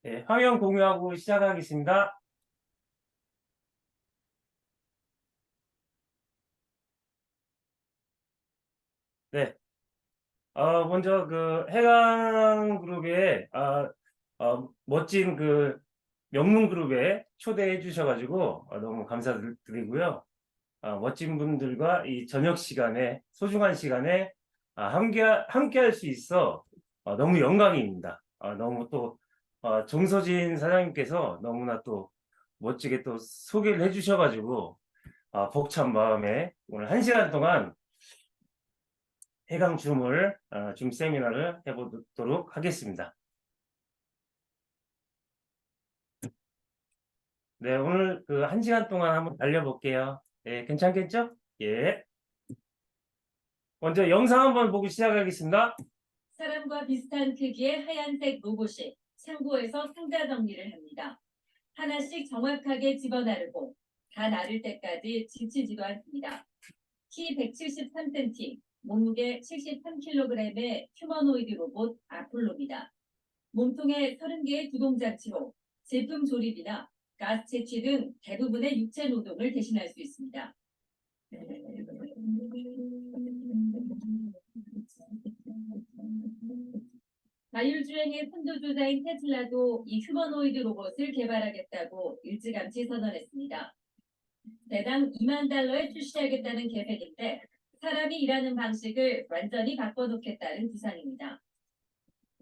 네, 화면 공유하고 시작하겠습니다. 네, 먼저 그 해강그룹의 멋진 그 명문그룹에 초대해 주셔가지고 너무 감사드리고요. 멋진 분들과 이 저녁 시간에 소중한 시간에 함께 할 수 있어 너무 영광입니다. 너무 또 정서진 사장님께서 너무나 또 멋지게 또 소개를 해주셔가지고 벅찬 마음에 오늘 1시간 동안 해강 줌 세미나를 해보도록 하겠습니다. 네, 오늘 그 1시간 동안 한번 달려볼게요. 예, 괜찮겠죠? 예. 먼저 영상 한번 보고 시작하겠습니다. 사람과 비슷한 크기의 하얀색 로봇이 창고에서 상자 정리를 합니다. 하나씩 정확하게 집어나르고 다 나를 때까지 지치지도 않습니다. 키 173cm, 몸무게 73kg의 휴머노이드 로봇 아폴로입니다. 몸통에 30개의 구동장치로 제품 조립이나 가스 채취 등 대부분의 육체 노동을 대신할 수 있습니다. 자율주행의 선두주자인 테슬라도 이 휴머노이드 로봇을 개발하겠다고 일찌감치 선언했습니다. 대당 $20,000에 출시하겠다는 계획인데 사람이 일하는 방식을 완전히 바꿔놓겠다는 구상입니다.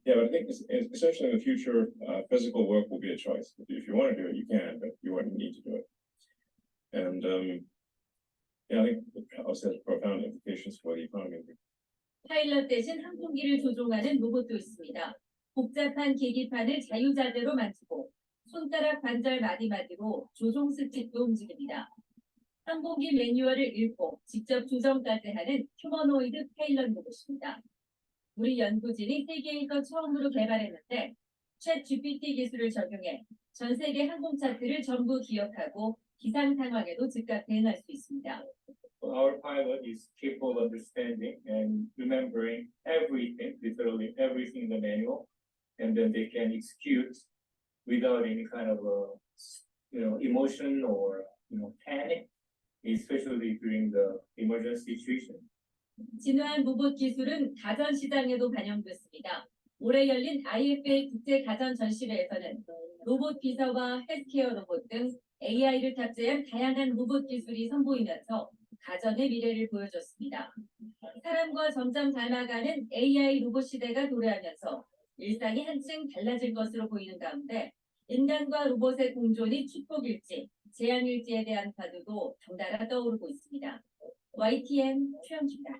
Yeah, but I think essentially in the future, physical work will be a choice. If you want to do it, you can, but you won't need to do it. And yeah, I think it also has profound implications for the economy. 파일럿 대신 항공기를 조종하는 로봇도 있습니다. 복잡한 계기판을 자유자재로 만지고 손가락 관절 마디마디로 조종 스틱도 움직입니다. 항공기 매뉴얼을 읽고 직접 조정까지 하는 휴머노이드 파일럿 로봇입니다. 우리 연구진이 세계에서 처음으로 개발했는데 챗 GPT 기술을 적용해 전 세계 항공 차트를 전부 기억하고 기상 상황에도 즉각 대응할 수 있습니다. Our pilot is capable of understanding and remembering everything, literally everything in the manual, and then they can execute without any kind of emotion or panic, especially during the emergency situation. 진화한 로봇 기술은 가전 시장에도 반영됐습니다. 올해 열린 IFA 국제 가전 전시회에서는 로봇 비서와 헬스케어 로봇 등 AI를 탑재한 다양한 로봇 기술이 선보이면서 가전의 미래를 보여줬습니다. 사람과 점점 닮아가는 AI 로봇 시대가 도래하면서 일상이 한층 달라질 것으로 보이는 가운데 인간과 로봇의 공존이 축복일지 재앙일지에 대한 화두도 덩달아 떠오르고 있습니다. YTN 최영주입니다.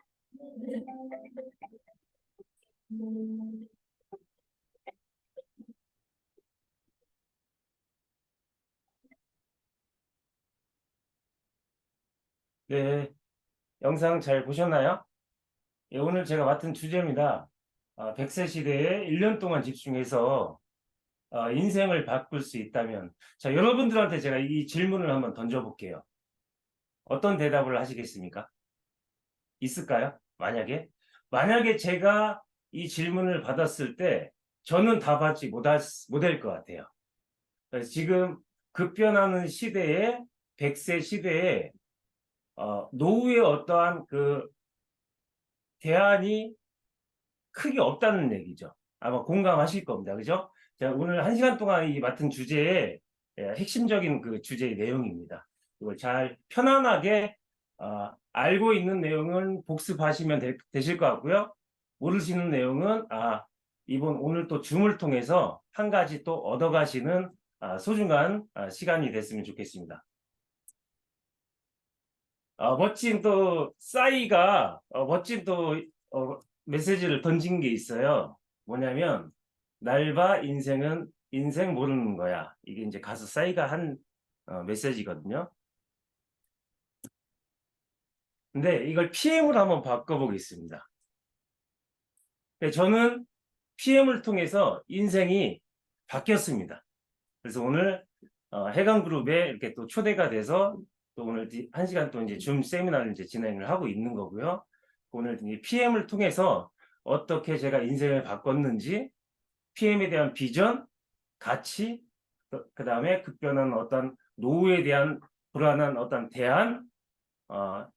네, 영상 잘 보셨나요? 예, 오늘 제가 맡은 주제입니다. 100세 시대에 1년 동안 집중해서 인생을 바꿀 수 있다면, 자, 여러분들한테 제가 이 질문을 한번 던져볼게요. 어떤 대답을 하시겠습니까? 있을까요? 만약에 제가 이 질문을 받았을 때 저는 답하지 못할 것 같아요. 그래서 지금 급변하는 시대에 100세 시대에 노후의 어떠한 그 대안이 크게 없다는 얘기죠. 아마 공감하실 겁니다. 그죠? 자, 오늘 1시간 동안 이 맡은 주제의 핵심적인 그 주제의 내용입니다. 이걸 잘 편안하게 알고 있는 내용은 복습하시면 되실 것 같고요. 모르시는 내용은 오늘 또 줌을 통해서 한 가지 또 얻어가시는 소중한 시간이 됐으면 좋겠습니다. 멋진 또 싸이가 멋진 또 메시지를 던진 게 있어요. 뭐냐면 날 봐 인생 모르는 거야. 이게 이제 가수 싸이가 한 메시지거든요. 근데 이걸 PM으로 한번 바꿔보겠습니다. 저는 PM을 통해서 인생이 바뀌었습니다. 그래서 오늘 해강그룹에 이렇게 또 초대가 돼서 또 오늘 1시간 또 이제 줌 세미나를 이제 진행을 하고 있는 거고요. 오늘 PM을 통해서 어떻게 제가 인생을 바꿨는지, PM에 대한 비전, 가치, 그다음에 급변하는 어떤 노후에 대한 불안한 어떤 대안,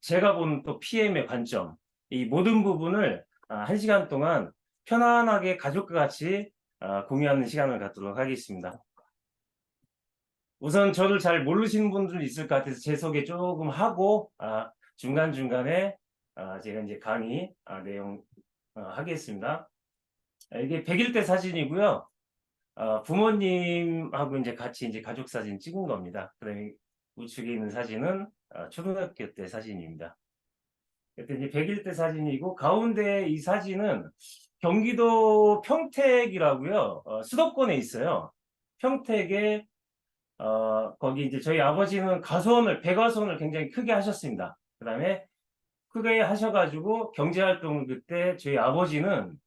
제가 보는 또 PM의 관점, 이 모든 부분을 1시간 동안 편안하게 가족과 같이 공유하는 시간을 갖도록 하겠습니다. 우선 저를 잘 모르시는 분들 있을 것 같아서 제 소개 조금 하고 중간중간에 제가 이제 강의 내용 하겠습니다. 이게 100일 때 사진이고요. 부모님하고 이제 같이 이제 가족 사진 찍은 겁니다. 그다음에 우측에 있는 사진은 초등학교 때 사진입니다. 그때 이제 100일 때 사진이고 가운데 이 사진은 경기도 평택이라고요. 수도권에 있어요. 평택에 거기 이제 저희 아버지는 배가선을 굉장히 크게 하셨습니다. 그다음에 크게 하셔가지고 경제활동을 그때 저희 아버지는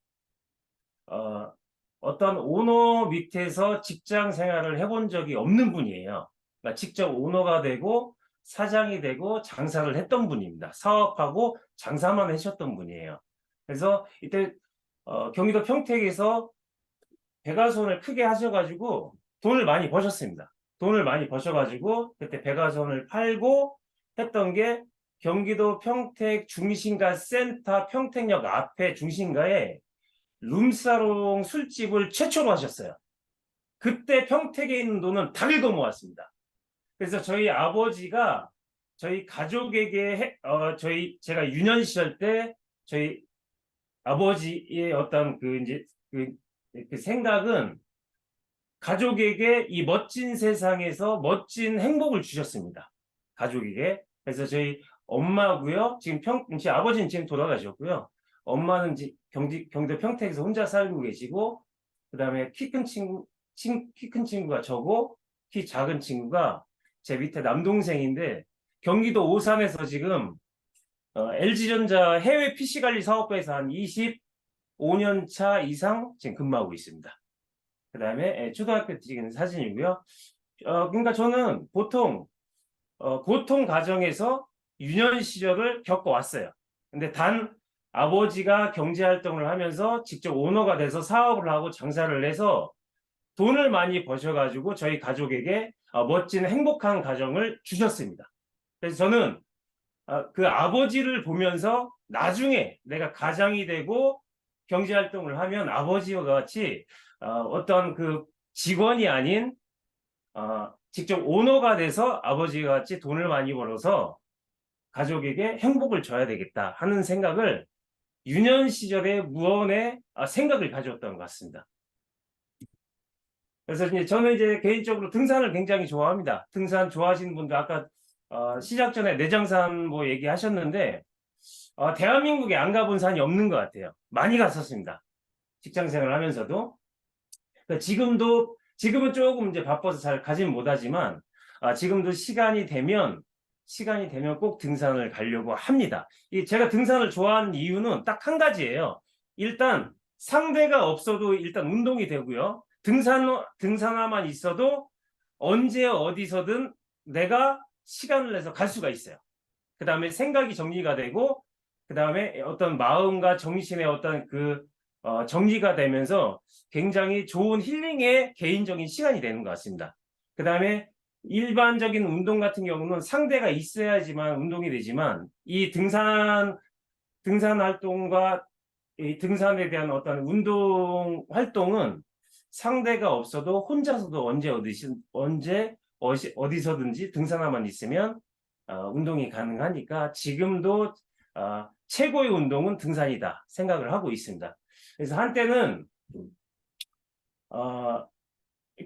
어떤 오너 밑에서 직장 생활을 해본 적이 없는 분이에요. 그러니까 직접 오너가 되고 사장이 되고 장사를 했던 분입니다. 사업하고 장사만 하셨던 분이에요. 그래서 이때 경기도 평택에서 배가선을 크게 하셔가지고 돈을 많이 버셨습니다. 돈을 많이 버셔가지고 그때 배가선을 팔고 했던 게 경기도 평택 중심가 센터 평택역 앞에 중심가에 룸사롱 술집을 최초로 하셨어요. 그때 평택에 있는 돈은 다 긁어 모았습니다. 그래서 저희 아버지가 저희 가족에게 제가 유년 시절 때 저희 아버지의 어떤 그 생각은 가족에게 이 멋진 세상에서 멋진 행복을 주셨습니다. 가족에게. 그래서 저희 엄마고요. 제 아버지는 지금 돌아가셨고요. 엄마는 경기도 평택에서 혼자 살고 계시고, 그 다음에 키 큰 친구가 저고, 키 작은 친구가 제 밑에 남동생인데, 경기도 오산에서 지금 LG전자 해외 PC관리 사업부에서 한 25년 차 이상 지금 근무하고 있습니다. 그 다음에 초등학교 때 찍은 사진이고요. 그러니까 저는 보통 보통 가정에서 유년 시절을 겪어왔어요. 근데 단 아버지가 경제활동을 하면서 직접 오너가 돼서 사업을 하고 장사를 해서 돈을 많이 버셔가지고 저희 가족에게 멋진 행복한 가정을 주셨습니다. 그래서 저는 그 아버지를 보면서 나중에 내가 가장이 되고 경제활동을 하면 아버지와 같이 어떤 그 직원이 아닌 직접 오너가 돼서 아버지와 같이 돈을 많이 벌어서 가족에게 행복을 줘야 되겠다 하는 생각을 유년 시절에 무언의 생각을 가졌던 것 같습니다. 그래서 저는 이제 개인적으로 등산을 굉장히 좋아합니다. 등산 좋아하시는 분들 아까 시작 전에 내장산 뭐 얘기하셨는데 대한민국에 안 가본 산이 없는 것 같아요. 많이 갔었습니다. 직장생활 하면서도. 지금은 조금 이제 바빠서 잘 가진 못하지만 지금도 시간이 되면 꼭 등산을 가려고 합니다. 제가 등산을 좋아하는 이유는 딱 한 가지예요. 일단 상대가 없어도 일단 운동이 되고요. 등산화만 있어도 언제 어디서든 내가 시간을 내서 갈 수가 있어요. 그 다음에 생각이 정리가 되고 그 다음에 어떤 마음과 정신의 어떤 정리가 되면서 굉장히 좋은 힐링의 개인적인 시간이 되는 것 같습니다. 그 다음에 일반적인 운동 같은 경우는 상대가 있어야지만 운동이 되지만 이 등산 활동과 이 등산에 대한 어떤 운동 활동은 상대가 없어도 혼자서도 어디서든지 등산화만 있으면 운동이 가능하니까 지금도 최고의 운동은 등산이다 생각을 하고 있습니다. 그래서 한때는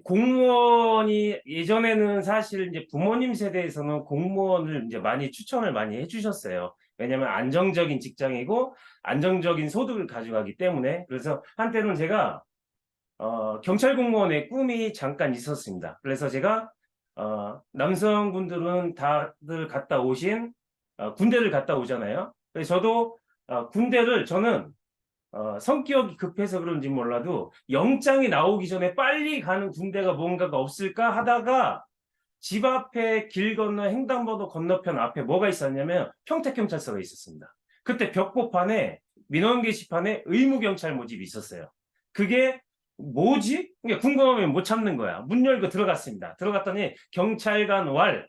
공무원이 예전에는 사실 이제 부모님 세대에서는 공무원을 이제 추천을 많이 해주셨어요. 왜냐하면 안정적인 직장이고 안정적인 소득을 가져가기 때문에. 그래서 한때는 제가 경찰 공무원의 꿈이 잠깐 있었습니다. 그래서 제가 남성분들은 다들 갔다 오신 군대를 갔다 오잖아요. 그래서 저도 저는 성격이 급해서 그런지 몰라도 영장이 나오기 전에 빨리 가는 군대가 뭔가가 없을까 하다가 집 앞에 길 건너 횡단보도 건너편 앞에 뭐가 있었냐면 평택경찰서가 있었습니다. 그때 벽보판에 민원 게시판에 의무경찰 모집이 있었어요. 그게 뭐지? 그러니까 궁금하면 못 참는 거야. 문 열고 들어갔습니다. 들어갔더니 경찰관 왈,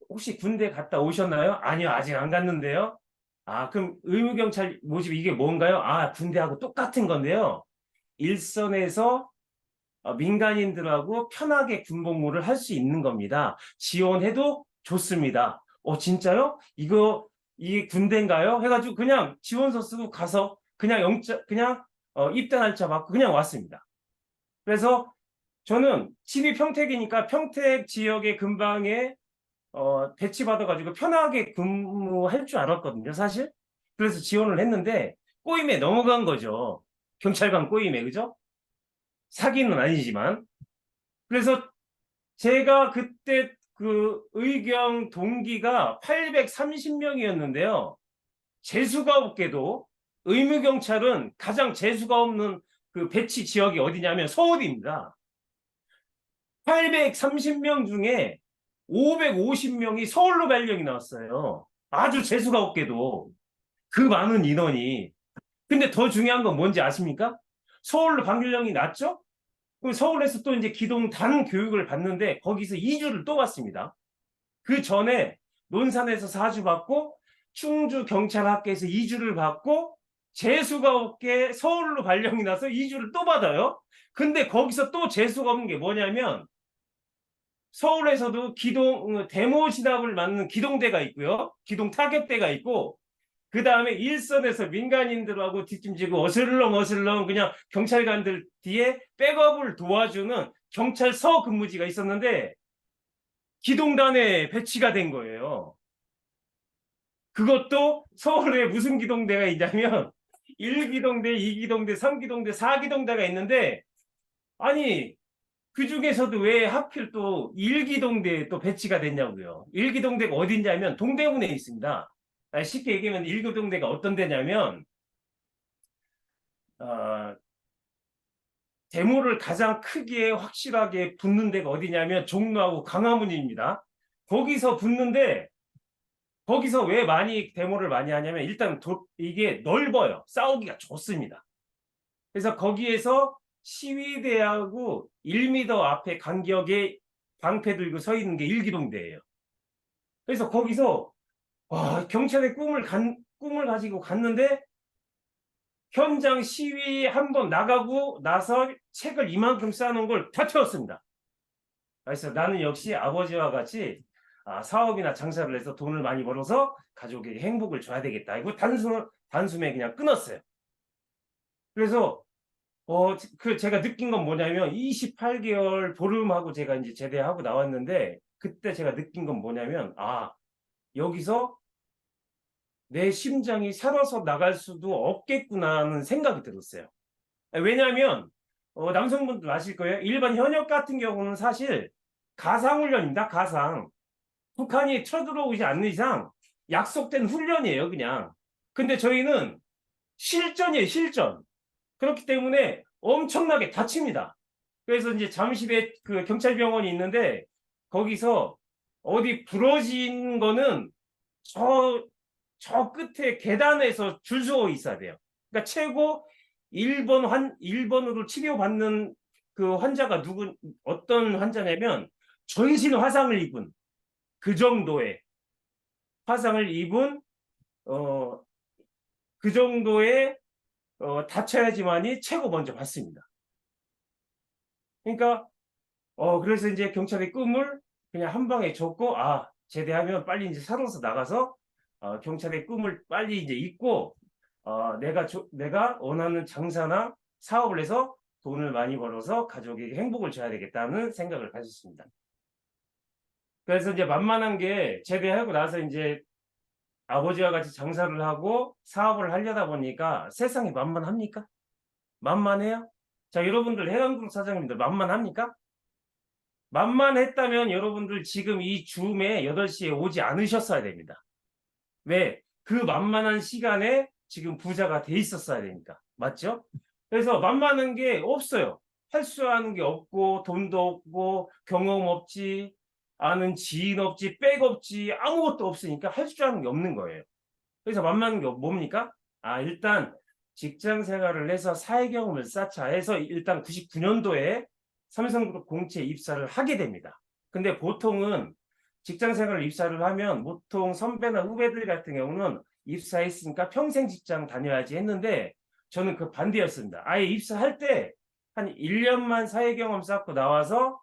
혹시 군대 갔다 오셨나요? 아니요, 아직 안 갔는데요. 아, 그럼 의무경찰 모집 이게 뭔가요? 아, 군대하고 똑같은 건데요. 일선에서 민간인들하고 편하게 군복무를 할 수 있는 겁니다. 지원해도 좋습니다. 진짜요? 이게 군대인가요? 해가지고 그냥 지원서 쓰고 가서 그냥 그냥 입대 날짜 받고 그냥 왔습니다. 그래서 저는 집이 평택이니까 평택 지역의 근방에 배치받아가지고 편하게 근무할 줄 알았거든요, 사실. 그래서 지원을 했는데 꼬임에 넘어간 거죠. 경찰관 꼬임에, 그죠? 사기는 아니지만. 그래서 제가 그때 그 의경 동기가 830명이었는데요. 재수가 없게도 의무경찰은 가장 재수가 없는 그 배치 지역이 어디냐면 서울입니다. 830명 중에 550명이 서울로 발령이 나왔어요. 아주 재수가 없게도 그 많은 인원이. 근데 더 중요한 건 뭔지 아십니까? 서울로 방출령이 났죠? 그럼 서울에서 또 이제 기동 단 교육을 받는데 거기서 2주를 또 받습니다. 그 전에 논산에서 4주 받고 충주 경찰학교에서 2주를 받고 재수가 없게 서울로 발령이 나서 2주를 또 받아요. 근데 거기서 또 재수가 없는 게 뭐냐면 서울에서도 기동 데모 진압을 맡는 기동대가 있고요. 기동 타격대가 있고 그 다음에 일선에서 민간인들하고 뒷짐지고 어슬렁 그냥 경찰관들 뒤에 백업을 도와주는 경찰서 근무지가 있었는데 기동단에 배치가 된 거예요. 그것도 서울에 무슨 기동대가 있냐면 1기동대, 2기동대, 3기동대, 4기동대가 있는데 아니 그 중에서도 왜 하필 또 1기동대에 또 배치가 됐냐고요. 1기동대가 어딘냐면 동대문에 있습니다. 쉽게 얘기하면 1기동대가 어떤 데냐면 데모를 가장 크게 확실하게 붙는 데가 어디냐면 종로하고 광화문입니다. 거기서 붙는데 거기서 왜 많이 데모를 많이 하냐면 일단 이게 넓어요. 싸우기가 좋습니다. 그래서 거기에서 시위대하고 1m 앞에 간격에 방패 들고 서 있는 게 1기동대예요. 그래서 거기서 경찰의 꿈을 가지고 갔는데 현장 시위 한번 나가고 나서 책을 이만큼 쌓아놓은 걸 다 태웠습니다. 그래서 나는 역시 아버지와 같이 사업이나 장사를 해서 돈을 많이 벌어서 가족에게 행복을 줘야 되겠다. 이거 단숨에 그냥 끊었어요. 그래서 제가 느낀 건 뭐냐면 28개월 보름하고 제가 이제 제대하고 나왔는데 그때 제가 느낀 건 뭐냐면 여기서 내 심장이 살아서 나갈 수도 없겠구나 하는 생각이 들었어요. 왜냐하면 남성분들 아실 거예요. 일반 현역 같은 경우는 사실 가상훈련입니다. 가상. 북한이 쳐들어오지 않는 이상 약속된 훈련이에요. 그냥. 근데 저희는 실전이에요. 실전. 그렇기 때문에 엄청나게 다칩니다. 그래서 이제 잠실에 그 경찰병원이 있는데 거기서 어디 부러진 거는 저 끝에 계단에서 줄 서 있어야 돼요. 그러니까 최고 1번으로 치료받는 그 환자가 어떤 환자냐면 전신 화상을 입은 그 정도의 화상을 입은 그 정도의 다쳐야지만이 최고 먼저 받습니다. 그러니까 그래서 이제 경찰의 꿈을 그냥 한 방에 줬고 제대하면 빨리 이제 살아서 나가서 경찰의 꿈을 빨리 이제 잊고 내가 원하는 장사나 사업을 해서 돈을 많이 벌어서 가족에게 행복을 줘야 되겠다는 생각을 가졌습니다. 그래서 이제 만만한 게 제대하고 나서 이제 아버지와 같이 장사를 하고 사업을 하려다 보니까 세상이 만만합니까? 만만해요? 자, 여러분들 해양그룹 사장님들 만만합니까? 만만했다면 여러분들 지금 이 줌에 8시에 오지 않으셨어야 됩니다. 왜? 그 만만한 시간에 지금 부자가 돼 있었어야 되니까. 맞죠? 그래서 만만한 게 없어요. 할 수 하는 게 없고 돈도 없고 경험 없지 아는 지인 없지 백 없지 아무것도 없으니까 할 줄 아는 게 없는 거예요. 그래서 만만한 게 뭡니까? 일단 직장 생활을 해서 사회 경험을 쌓자 해서 일단 99년도에 삼성그룹 공채 입사를 하게 됩니다. 근데 보통은 직장 생활을 입사를 하면 보통 선배나 후배들 같은 경우는 입사했으니까 평생 직장 다녀야지 했는데 저는 그 반대였습니다. 아예 입사할 때 한 1년만 사회 경험 쌓고 나와서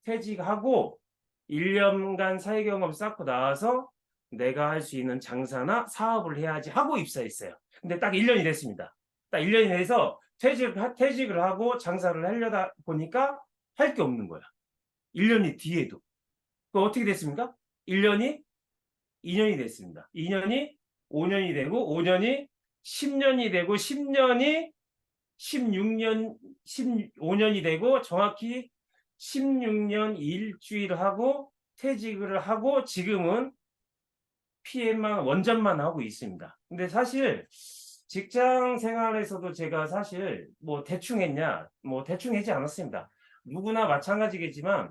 퇴직하고 1년간 사회 경험 쌓고 나와서 내가 할 수 있는 장사나 사업을 해야지 하고 입사했어요. 근데 딱 1년이 됐습니다. 딱 1년이 돼서 퇴직을 하고 장사를 하려다 보니까 할 게 없는 거야. 1년이 뒤에도. 그 어떻게 됐습니까? 1년이 2년이 됐습니다. 2년이 5년이 되고 5년이 10년이 되고 10년이 16년, 15년이 되고 정확히 16년 일주일 하고 퇴직을 하고 지금은 PM만 원전만 하고 있습니다. 근데 사실 직장 생활에서도 제가 사실 뭐 대충 했냐? 뭐 대충 하지 않았습니다. 누구나 마찬가지겠지만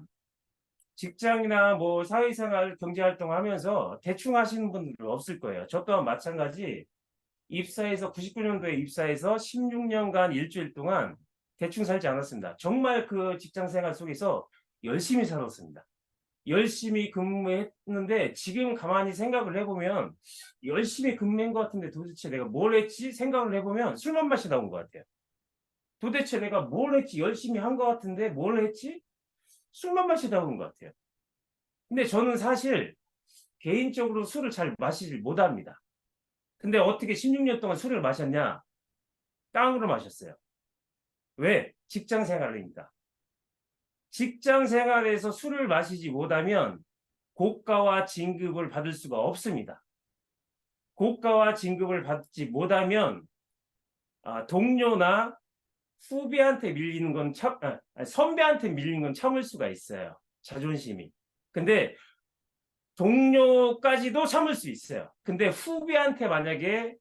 직장이나 뭐 사회생활 경제활동 하면서 대충 하시는 분들 없을 거예요. 저 또한 마찬가지 입사해서 99년도에 입사해서 16년간 일주일 동안 대충 살지 않았습니다. 정말 그 직장 생활 속에서 열심히 살았습니다. 열심히 근무했는데 지금 가만히 생각을 해보면 열심히 근무한 것 같은데 도대체 내가 뭘 했지? 생각을 해보면 술만 마시다 온 것 같아요. 도대체 내가 뭘 했지? 열심히 한 것 같은데 뭘 했지? 술만 마시다 온 것 같아요. 근데 저는 사실 개인적으로 술을 잘 마시질 못합니다. 근데 어떻게 16년 동안 술을 마셨냐? 깡으로 마셨어요. 왜? 직장 생활이니까. 직장 생활에서 술을 마시지 못하면 고가와 진급을 받을 수가 없습니다. 고가와 진급을 받지 못하면 동료나 후배한테 밀리는 건 선배한테 밀리는 건 참을 수가 있어요. 자존심이. 근데 동료까지도 참을 수 있어요. 근데 후배한테 만약에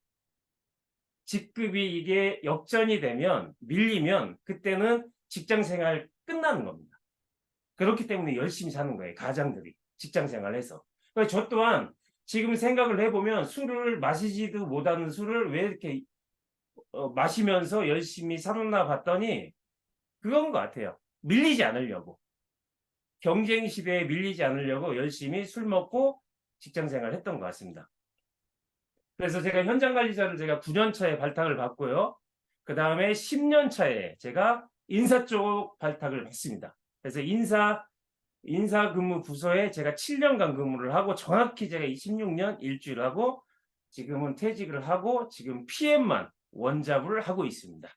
직급이 이게 역전이 되면 밀리면 그때는 직장 생활 끝나는 겁니다. 그렇기 때문에 열심히 사는 거예요. 가장들이 직장 생활에서. 그러니까 저 또한 지금 생각을 해보면 술을 마시지도 못하는 술을 왜 이렇게 마시면서 열심히 살았나 봤더니 그건 것 같아요. 밀리지 않으려고. 경쟁 시대에 밀리지 않으려고 열심히 술 먹고 직장 생활을 했던 것 같습니다. 그래서 제가 현장 관리자를 제가 9년 차에 발탁을 받고요. 그 다음에 10년 차에 제가 인사 쪽 발탁을 받습니다. 그래서 인사 근무 부서에 제가 7년간 근무를 하고 정확히 제가 16년 일주일 하고 지금은 퇴직을 하고 지금 PM만 원잡을 하고 있습니다.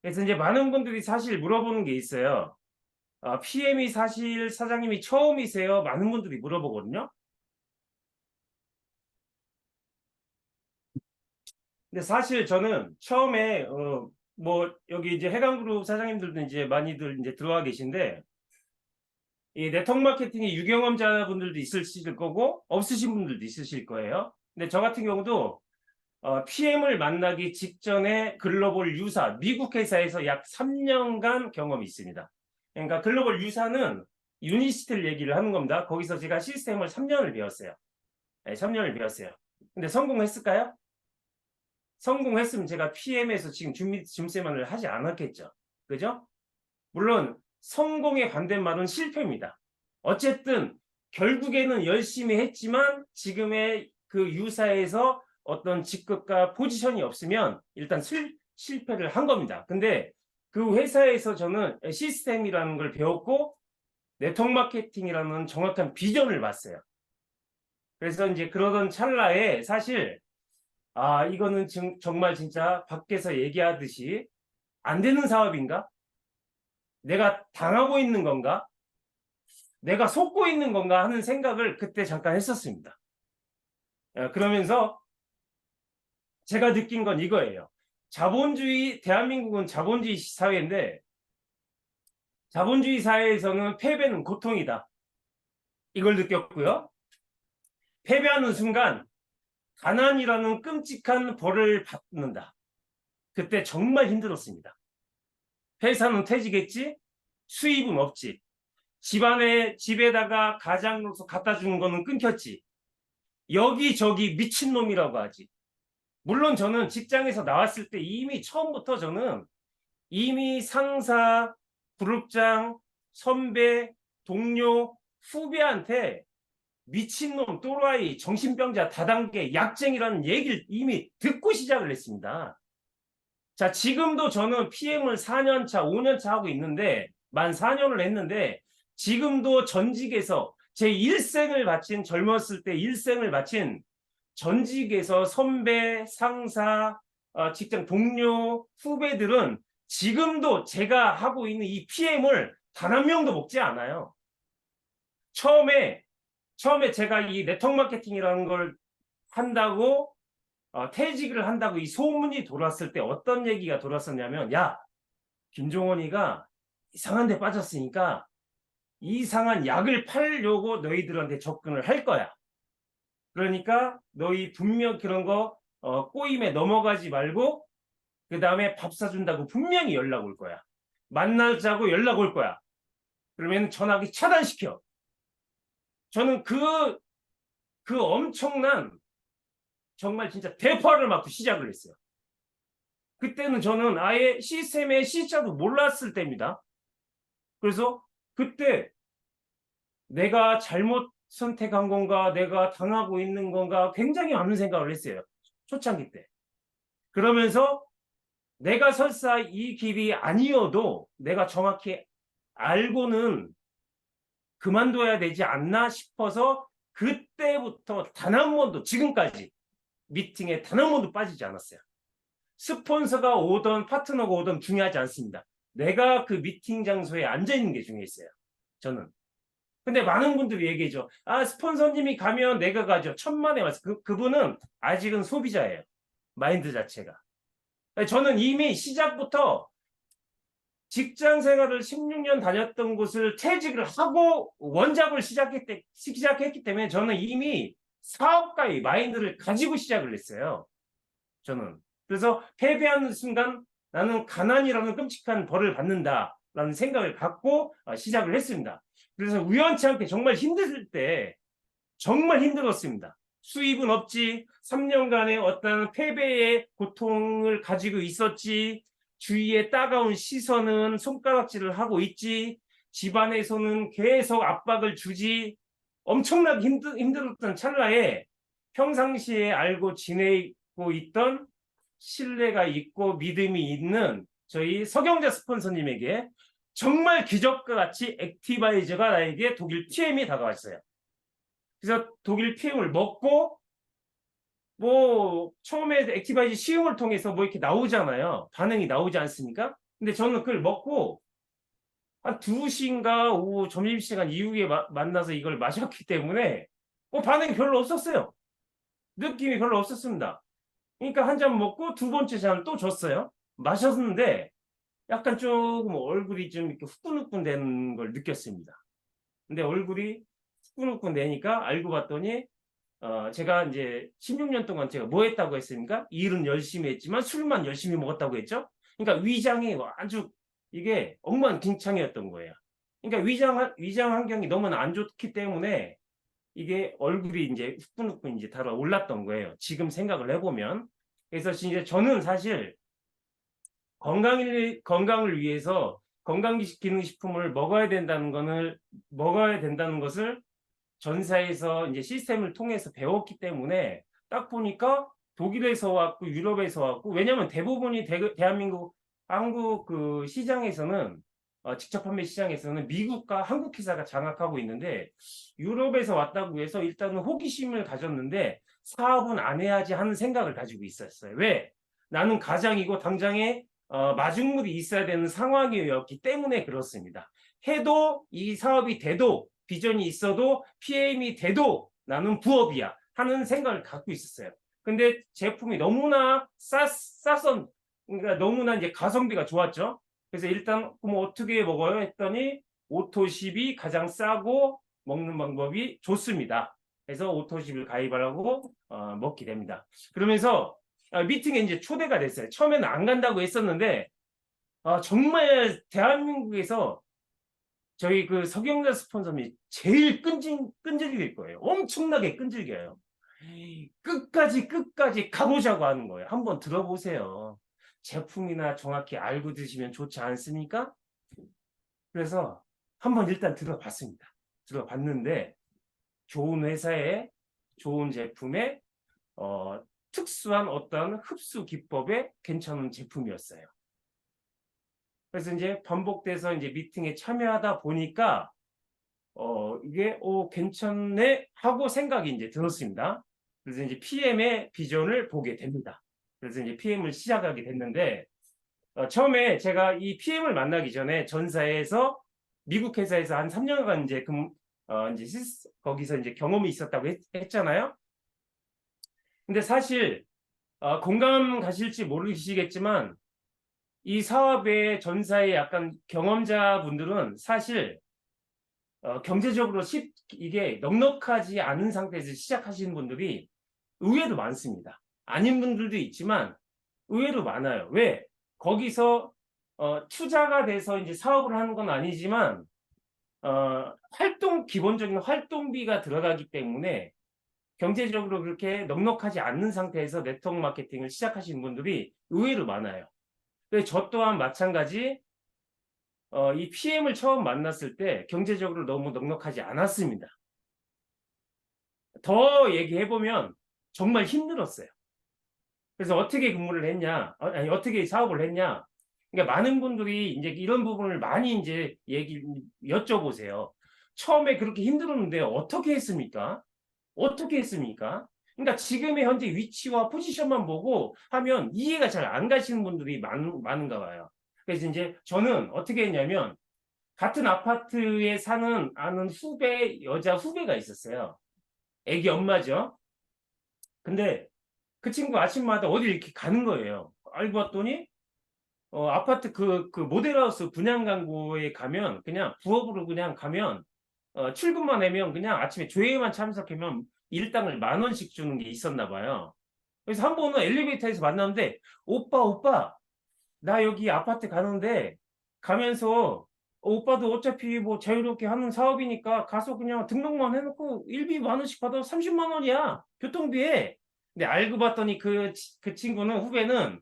그래서 이제 많은 분들이 사실 물어보는 게 있어요. PM이 사실 사장님이 처음이세요? 많은 분들이 물어보거든요. 근데 사실 저는 처음에 뭐 여기 이제 해강그룹 사장님들도 이제 많이들 이제 들어와 계신데 이 네트워크 마케팅이 유경험자분들도 있으실 거고 없으신 분들도 있으실 거예요. 근데 저 같은 경우도 PM을 만나기 직전에 글로벌 유사 미국 회사에서 약 3년간 경험이 있습니다. 그러니까 글로벌 유사는 유니시티를 얘기를 하는 겁니다. 거기서 제가 시스템을 3년을 배웠어요. 네, 3년을 배웠어요. 근데 성공했을까요? 성공했으면 제가 PM에서 지금 줌세만을 하지 않았겠죠. 그죠? 물론 성공의 반대말은 실패입니다. 어쨌든 결국에는 열심히 했지만 지금의 그 유사에서 어떤 직급과 포지션이 없으면 일단 실패를 한 겁니다. 근데 그 회사에서 저는 시스템이라는 걸 배웠고 네트워크 마케팅이라는 정확한 비전을 봤어요. 그래서 이제 그러던 찰나에 사실 이거는 정말 진짜 밖에서 얘기하듯이 안 되는 사업인가? 내가 당하고 있는 건가? 내가 속고 있는 건가 하는 생각을 그때 잠깐 했었습니다. 그러면서 제가 느낀 건 이거예요. 대한민국은 자본주의 사회인데 자본주의 사회에서는 패배는 고통이다. 이걸 느꼈고요. 패배하는 순간 가난이라는 끔찍한 벌을 받는다. 그때 정말 힘들었습니다. 회사는 퇴직했지, 수입은 없지. 집에다가 가장으로서 갖다 주는 거는 끊겼지. 여기저기 미친놈이라고 하지. 물론 저는 직장에서 나왔을 때 이미 처음부터 저는 이미 상사, 그룹장, 선배, 동료, 후배한테 미친놈, 또라이, 정신병자, 다단계, 약쟁이라는 얘기를 이미 듣고 시작을 했습니다. 자, 지금도 저는 PM을 4년 차, 5년 차 하고 있는데, 만 4년을 했는데, 지금도 전직에서 제 일생을 바친, 젊었을 때 일생을 바친 전직에서 선배, 상사, 직장 동료, 후배들은 지금도 제가 하고 있는 이 PM을 단 한 명도 먹지 않아요. 처음에 제가 이 네트워크 마케팅이라는 걸 한다고 퇴직을 한다고 이 소문이 돌았을 때 어떤 얘기가 돌았었냐면, 야, 김종원이가 이상한 데 빠졌으니까 이상한 약을 팔려고 너희들한테 접근을 할 거야. 그러니까 너희 분명 그런 거 꼬임에 넘어가지 말고 그 다음에 밥 사준다고 분명히 연락 올 거야. 만나자고 연락 올 거야. 그러면 전화기 차단시켜. 저는 그 엄청난 정말 진짜 대파를 맞고 시작을 했어요. 그때는 저는 아예 시스템의 시자도 몰랐을 때입니다. 그래서 그때 내가 잘못 선택한 건가, 내가 당하고 있는 건가 굉장히 많은 생각을 했어요. 초창기 때. 그러면서 내가 설사 이 길이 아니어도 내가 정확히 알고는 그만둬야 되지 않나 싶어서 그때부터 단 한 번도 지금까지 미팅에 단 한 번도 빠지지 않았어요. 스폰서가 오던 파트너가 오던 중요하지 않습니다. 내가 그 미팅 장소에 앉아있는 게 중요했어요. 저는. 근데 많은 분들이 얘기해줘. 아, 스폰서님이 가면 내가 가죠. 천만에 와서. 그분은 아직은 소비자예요. 마인드 자체가. 저는 이미 시작부터 직장 생활을 16년 다녔던 곳을 퇴직을 하고 원잡을 시작했기 때문에 저는 이미 사업가의 마인드를 가지고 시작을 했어요. 저는. 그래서 패배하는 순간 나는 가난이라는 끔찍한 벌을 받는다라는 생각을 갖고 시작을 했습니다. 그래서 우연치 않게 정말 힘들 때 정말 힘들었습니다. 수입은 없지, 3년간의 어떤 패배의 고통을 가지고 있었지, 주위에 따가운 시선은 손가락질을 하고 있지, 집안에서는 계속 압박을 주지, 엄청나게 힘들었던 찰나에 평상시에 알고 지내고 있던 신뢰가 있고 믿음이 있는 저희 서경자 스폰서님에게 정말 기적과 같이 액티바이저가 나에게 독일 PM이 다가왔어요. 그래서 독일 PM을 먹고 뭐 처음에 액티바이저 시음을 통해서 뭐 이렇게 나오잖아요. 반응이 나오지 않습니까? 근데 저는 그걸 먹고 한 2시인가 오후 점심시간 이후에 만나서 이걸 마셨기 때문에 반응이 별로 없었어요. 느낌이 별로 없었습니다. 그러니까 한 잔 먹고 두 번째 잔을 또 줬어요. 마셨는데 약간 조금 얼굴이 좀 이렇게 후끈후끈 되는 걸 느꼈습니다. 근데 얼굴이 후끈후끈 되니까 알고 봤더니 제가 이제 16년 동안 제가 뭐 했다고 했습니까? 일은 열심히 했지만 술만 열심히 먹었다고 했죠? 그러니까 위장이 아주 이게 엉망진창이었던 거예요. 그러니까 위장 환경이 너무나 안 좋기 때문에 이게 얼굴이 이제 후끈후끈 이제 달아올랐던 거예요. 지금 생각을 해보면. 그래서 이제 저는 사실 건강을 위해서 건강기능식품을 먹어야 된다는 것을 전사에서 이제 시스템을 통해서 배웠기 때문에 딱 보니까 독일에서 왔고 유럽에서 왔고, 왜냐하면 대부분이 대한민국 한국 그 시장에서는 직접 판매 시장에서는 미국과 한국 회사가 장악하고 있는데, 유럽에서 왔다고 해서 일단은 호기심을 가졌는데 사업은 안 해야지 하는 생각을 가지고 있었어요. 왜? 나는 가장이고 당장에 마중물이 있어야 되는 상황이었기 때문에 그렇습니다. 해도 이 사업이 돼도 비전이 있어도 PM이 돼도 나는 부업이야 하는 생각을 갖고 있었어요. 근데 제품이 너무나 그러니까 너무나 이제 가성비가 좋았죠. 그래서 일단 그럼 어떻게 먹어요 했더니 오토십이 가장 싸고 먹는 방법이 좋습니다. 그래서 오토십을 가입하라고 먹게 됩니다. 그러면서 미팅에 이제 초대가 됐어요. 처음에는 안 간다고 했었는데 정말 대한민국에서 저희 그 서경자 스폰서님이 제일 끈질길 거예요. 엄청나게 끈질겨요. 끝까지 가보자고 하는 거예요. 한번 들어보세요. 제품이나 정확히 알고 드시면 좋지 않습니까? 그래서 한번 일단 들어봤습니다. 들어봤는데 좋은 회사에 좋은 제품에 특수한 어떤 흡수 기법에 괜찮은 제품이었어요. 그래서 이제 반복돼서 이제 미팅에 참여하다 보니까 이게 괜찮네 하고 생각이 이제 들었습니다. 그래서 이제 PM의 비전을 보게 됩니다. 그래서 이제 PM을 시작하게 됐는데 처음에 제가 이 PM을 만나기 전에 전사에서 미국 회사에서 한 3년간 이제 거기서 이제 경험이 있었다고 했잖아요. 근데 사실 공감 가실지 모르시겠지만 이 사업의 전사의 약간 경험자분들은 사실 경제적으로 이게 넉넉하지 않은 상태에서 시작하시는 분들이 의외로 많습니다. 아닌 분들도 있지만 의외로 많아요. 왜? 거기서 투자가 돼서 이제 사업을 하는 건 아니지만 기본적인 활동비가 들어가기 때문에 경제적으로 그렇게 넉넉하지 않는 상태에서 네트워크 마케팅을 시작하시는 분들이 의외로 많아요. 그래서 저 또한 마찬가지 이 PM을 처음 만났을 때 경제적으로 너무 넉넉하지 않았습니다. 더 얘기해보면 정말 힘들었어요. 그래서 어떻게 근무를 했냐, 아니, 어떻게 사업을 했냐. 그러니까 많은 분들이 이제 이런 부분을 많이 이제 여쭤보세요. 처음에 그렇게 힘들었는데 어떻게 했습니까? 어떻게 했습니까? 그러니까 지금의 현재 위치와 포지션만 보고 하면 이해가 잘 안 가시는 분들이 많은가 봐요. 그래서 이제 저는 어떻게 했냐면 같은 아파트에 사는 아는 여자 후배가 있었어요. 애기 엄마죠. 근데 그 친구 아침마다 어디 이렇게 가는 거예요. 알고 봤더니 아파트 그 모델하우스 분양 광고에 가면 그냥 부업으로 그냥 가면 출근만 하면 그냥 아침에 조회만 참석하면 일당을 10,000원씩 주는 게 있었나 봐요. 그래서 한 번은 엘리베이터에서 만났는데 오빠 나 여기 아파트 가는데 가면서 오빠도 어차피 뭐 자유롭게 하는 사업이니까 가서 그냥 등록만 해놓고 일비 10,000원씩 받아서 30만 원이야 교통비에. 근데 알고 봤더니 그 친구는 후배는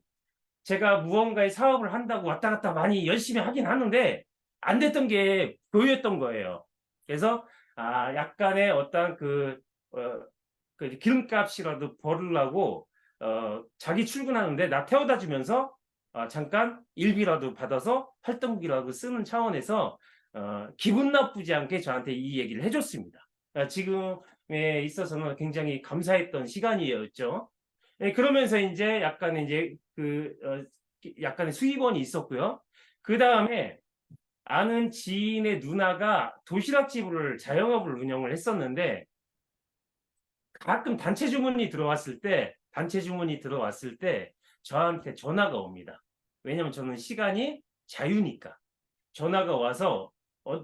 제가 무언가의 사업을 한다고 왔다 갔다 많이 열심히 하긴 하는데 안 됐던 게 보였던 거예요. 그래서 약간의 어떤 그 기름값이라도 벌으려고 자기 출근하는데 나 태워다 주면서 잠깐 일비라도 받아서 활동비라고 쓰는 차원에서 기분 나쁘지 않게 저한테 이 얘기를 해줬습니다. 지금에 있어서는 굉장히 감사했던 시간이었죠. 그러면서 이제 약간의 수입원이 있었고요. 그 다음에 아는 지인의 누나가 도시락집을 자영업을 운영을 했었는데 가끔 단체 주문이 들어왔을 때 저한테 전화가 옵니다. 왜냐면 저는 시간이 자유니까. 전화가 와서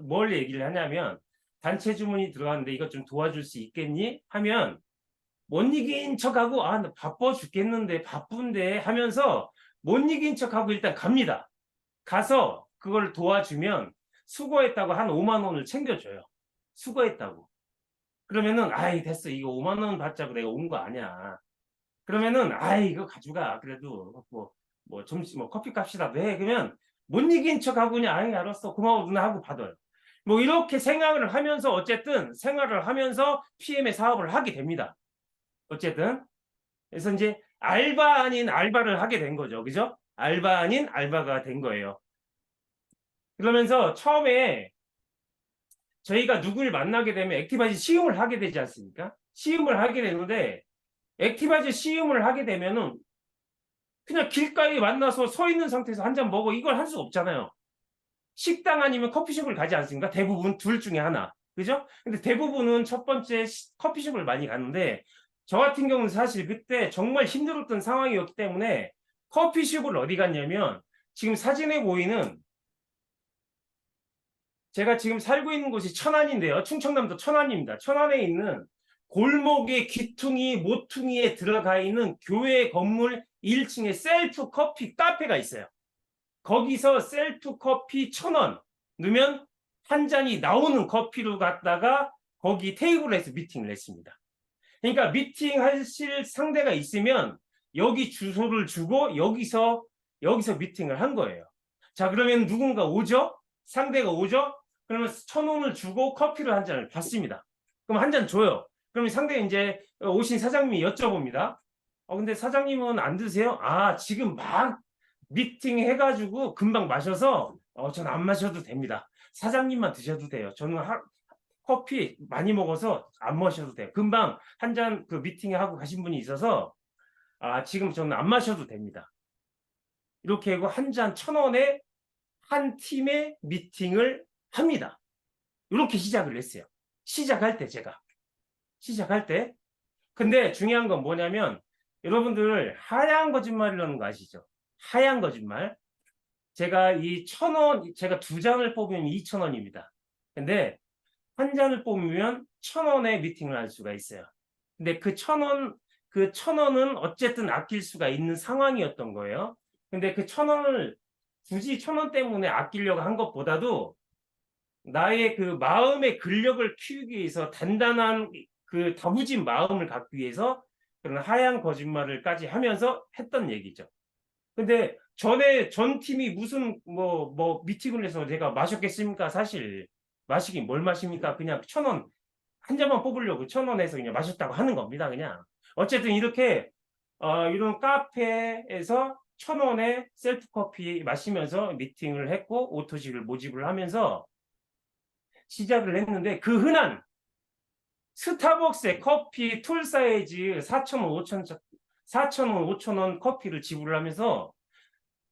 뭘 얘기를 하냐면 단체 주문이 들어왔는데 이것 좀 도와줄 수 있겠니? 하면 못 이긴 척하고 나 바빠 죽겠는데 바쁜데 하면서 못 이긴 척하고 일단 갑니다. 가서 그걸 도와주면 수고했다고 한 5만 원을 챙겨줘요. 수고했다고. 그러면은 아이 됐어 이거 5만 원 받자고 내가 온 거 아니야. 그러면은 아이 이거 가져가 그래도 뭐 점심 뭐 커피 값이라도 해. 그러면 못 이긴 척하고 그냥 아이 알았어 고마워 누나 하고 받아요. 뭐 이렇게 생각을 하면서 어쨌든 생활을 하면서 PM의 사업을 하게 됩니다. 어쨌든 그래서 이제 알바 아닌 알바를 하게 된 거죠. 그죠? 알바 아닌 알바가 된 거예요. 그러면서 처음에 저희가 누구를 만나게 되면 액티바이즈 시음을 하게 되지 않습니까? 시음을 하게 되는데 액티바이즈 시음을 하게 되면은 그냥 길가에 만나서 서 있는 상태에서 한 잔 먹어 이걸 할 수 없잖아요. 식당 아니면 커피숍을 가지 않습니까? 대부분 둘 중에 하나. 그죠? 근데 대부분은 첫 번째 커피숍을 많이 가는데 저 같은 경우는 사실 그때 정말 힘들었던 상황이었기 때문에 커피숍을 어디 갔냐면 지금 사진에 보이는 제가 지금 살고 있는 곳이 천안인데요. 충청남도 천안입니다. 천안에 있는 골목의 귀퉁이 모퉁이에 들어가 있는 교회 건물 1층에 셀프 커피 카페가 있어요. 거기서 셀프 커피 1,000원 넣으면 한 잔이 나오는 커피로 갖다가 거기 테이블에서 미팅을 했습니다. 그러니까 미팅 하실 상대가 있으면 여기 주소를 주고 여기서 미팅을 한 거예요. 자, 그러면 누군가 오죠? 상대가 오죠? 그러면 1,000원을 주고 커피를 한 잔을 받습니다. 그럼 한 잔 줘요. 그러면 상대가 이제 오신 사장님이 여쭤봅니다. 근데 사장님은 안 드세요? 아, 지금 막 미팅 해가지고 금방 마셔서 전 안 마셔도 됩니다. 사장님만 드셔도 돼요. 저는 커피 많이 먹어서 안 마셔도 돼요. 금방 한 잔 그 미팅 하고 가신 분이 있어서 지금 저는 안 마셔도 됩니다. 이렇게 하고 한 잔 1,000원에 한 팀의 미팅을 합니다. 이렇게 시작을 했어요. 시작할 때. 근데 중요한 건 뭐냐면 여러분들 하얀 거짓말이라는 거 아시죠? 하얀 거짓말. 제가 이 1,000원, 제가 2잔을 뽑으면 2,000원입니다. 근데 한 잔을 뽑으면 1,000원의 미팅을 할 수가 있어요. 근데 그 1,000원은 어쨌든 아낄 수가 있는 상황이었던 거예요. 근데 그 1,000원을 굳이 1,000원 때문에 아끼려고 한 것보다도 나의 그 마음의 근력을 키우기 위해서 단단한 그 다부진 마음을 갖기 위해서 그런 하얀 거짓말을까지 하면서 했던 얘기죠. 근데 전 팀이 무슨 미팅을 해서 제가 마셨겠습니까? 사실 마시긴 뭘 마십니까? 그냥 1,000원 한 잔만 뽑으려고 1,000원에서 그냥 마셨다고 하는 겁니다. 그냥 어쨌든 이렇게 이런 카페에서 1,000원에 셀프 커피 마시면서 미팅을 했고 오토식을 모집을 하면서 시작을 했는데 그 흔한 스타벅스의 커피 툴 사이즈 4,000원, 5,000원 커피를 지불을 하면서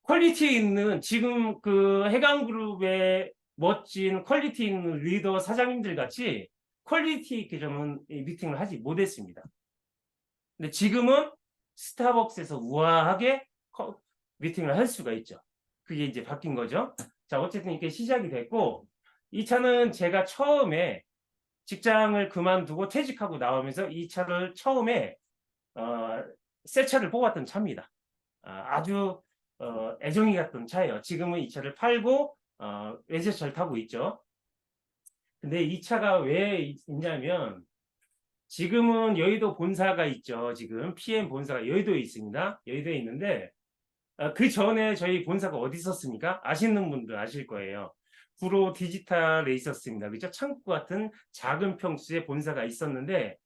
퀄리티 있는 지금 그 해강그룹의 멋진 퀄리티 있는 리더 사장님들 같이 퀄리티 있게 저는 미팅을 하지 못했습니다. 근데 지금은 스타벅스에서 우아하게 미팅을 할 수가 있죠. 그게 이제 바뀐 거죠. 자, 어쨌든 이렇게 시작이 됐고 이 차는 제가 처음에 직장을 그만두고 퇴직하고 나오면서 이 차를 처음에 새 차를 뽑았던 차입니다. 아주 애정이 갔던 차예요. 지금은 이 차를 팔고 외제차를 타고 있죠. 근데 이 차가 왜 있냐면 지금은 여의도 본사가 있죠. 지금 PM 본사가 여의도에 있습니다. 여의도에 있는데 그 전에 저희 본사가 어디 있었습니까? 아시는 분들 아실 거예요. 구로 디지털에 있었습니다. 그죠? 창구 같은 작은 평수의 본사가 있었는데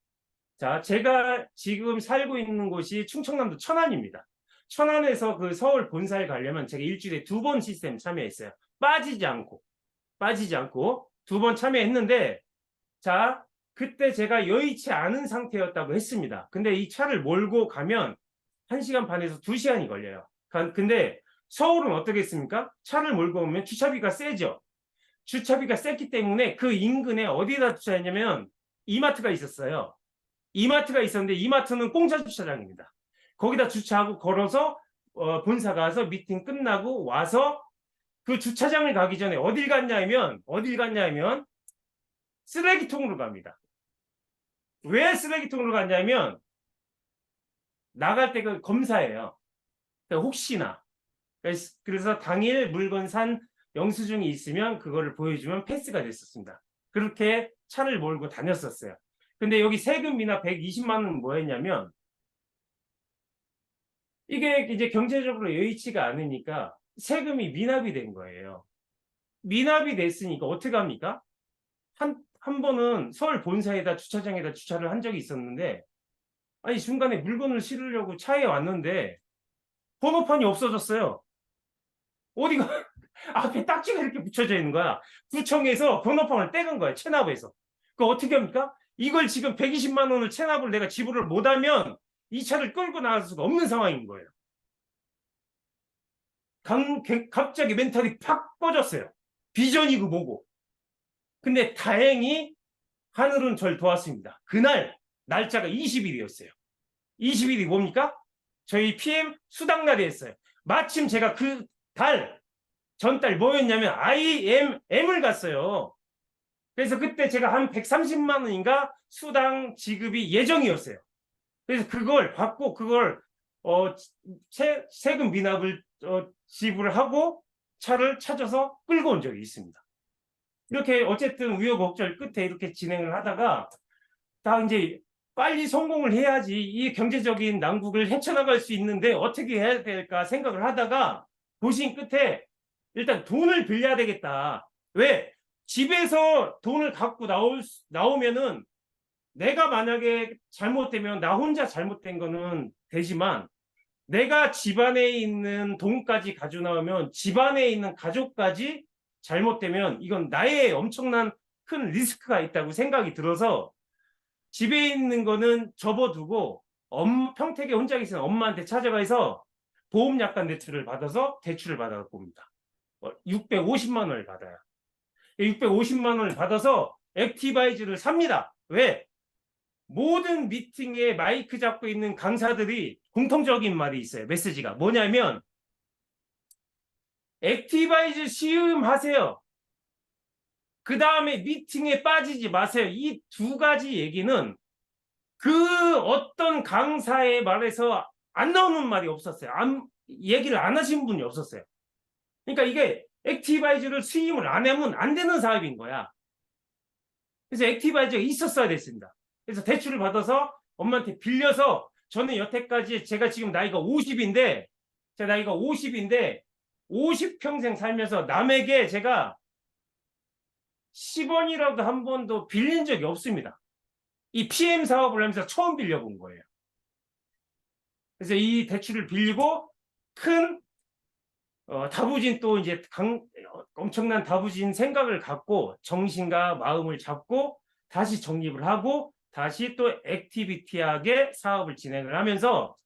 자, 제가 지금 살고 있는 곳이 충청남도 천안입니다. 천안에서 그 서울 본사에 가려면 제가 일주일에 2번 시스템 참여했어요. 빠지지 않고 2번 참여했는데 자, 그때 제가 여의치 않은 상태였다고 했습니다. 근데 이 차를 몰고 가면 1시간 반에서 2시간이 걸려요. 근데 서울은 어떻겠습니까? 차를 몰고 오면 주차비가 세죠. 주차비가 셌기 때문에 그 인근에 어디다 주차했냐면 이마트가 있었어요. 이마트가 있었는데 이마트는 공짜 주차장입니다. 거기다 주차하고 걸어서 본사 가서 미팅 끝나고 와서 그 주차장을 가기 전에 어딜 갔냐면 쓰레기통으로 갑니다. 왜 쓰레기통으로 갔냐면 나갈 때 그 검사예요. 그러니까 혹시나 그래서 당일 물건 산 영수증이 있으면 그거를 보여주면 패스가 됐었습니다. 그렇게 차를 몰고 다녔었어요. 근데 여기 세금 미납 120만 원은 뭐였냐면 이게 이제 경제적으로 여의치가 않으니까 세금이 미납이 된 거예요. 미납이 됐으니까 어떻게 합니까? 한 번은 서울 본사에다 주차장에다 주차를 한 적이 있었는데 아니 중간에 물건을 실으려고 차에 왔는데 번호판이 없어졌어요. 어디가 앞에 딱지가 이렇게 붙여져 있는 거야. 구청에서 번호판을 떼간 거야. 체납에서. 그 어떻게 합니까? 이걸 지금 120만 원을 체납을 내가 지불을 못하면 이 차를 끌고 나갈 수가 없는 상황인 거예요. 갑자기 멘탈이 팍 꺼졌어요. 비전이고 뭐고. 근데 다행히 하늘은 절 도왔습니다. 그날 날짜가 20일이었어요. 20일이 뭡니까? 저희 PM 수당날이었어요. 마침 제가 그 전달 뭐였냐면 IMM을 갔어요. 그래서 그때 제가 한 130만 원인가 수당 지급이 예정이었어요. 그래서 그걸 받고 그걸 세금 미납을 지불하고 차를 찾아서 끌고 온 적이 있습니다. 이렇게 어쨌든 우여곡절 끝에 이렇게 진행을 하다가 다 이제 빨리 성공을 해야지 이 경제적인 난국을 헤쳐나갈 수 있는데 어떻게 해야 될까 생각을 하다가 고심 끝에 일단 돈을 빌려야 되겠다. 왜? 집에서 돈을 갖고 나오면은 내가 만약에 잘못되면 나 혼자 잘못된 거는 되지만 내가 집안에 있는 돈까지 가지고 나오면 집안에 있는 가족까지 잘못되면 이건 나의 엄청난 큰 리스크가 있다고 생각이 들어서 집에 있는 거는 접어두고 평택에 혼자 계신 엄마한테 찾아가서 보험약관 대출을 받아서 대출을 받아갖고 옵니다. 650만 원을 받아요. 650만 원을 받아서 액티바이즈를 삽니다. 왜? 모든 미팅에 마이크 잡고 있는 강사들이 공통적인 말이 있어요. 메시지가 뭐냐면 액티바이즈 시음하세요. 그 다음에 미팅에 빠지지 마세요. 이 두 가지 얘기는 그 어떤 강사의 말에서 안 나오는 말이 없었어요. 얘기를 안 하신 분이 없었어요. 그러니까 이게 액티바이즈를 수임을 안 하면 안 되는 사업인 거야. 그래서 액티바이즈가 있었어야 됐습니다. 그래서 대출을 받아서 엄마한테 빌려서 저는 여태까지 제가 지금 나이가 50인데 제 나이가 50인데 50평생 살면서 남에게 제가 10원이라도 한 번도 빌린 적이 없습니다. 이 PM 사업을 하면서 처음 빌려본 거예요. 그래서 이 대출을 빌리고 큰 다부진 또 이제 엄청난 다부진 생각을 갖고 정신과 마음을 잡고 다시 정립을 하고 다시 또 액티비티하게 사업을 진행을 하면서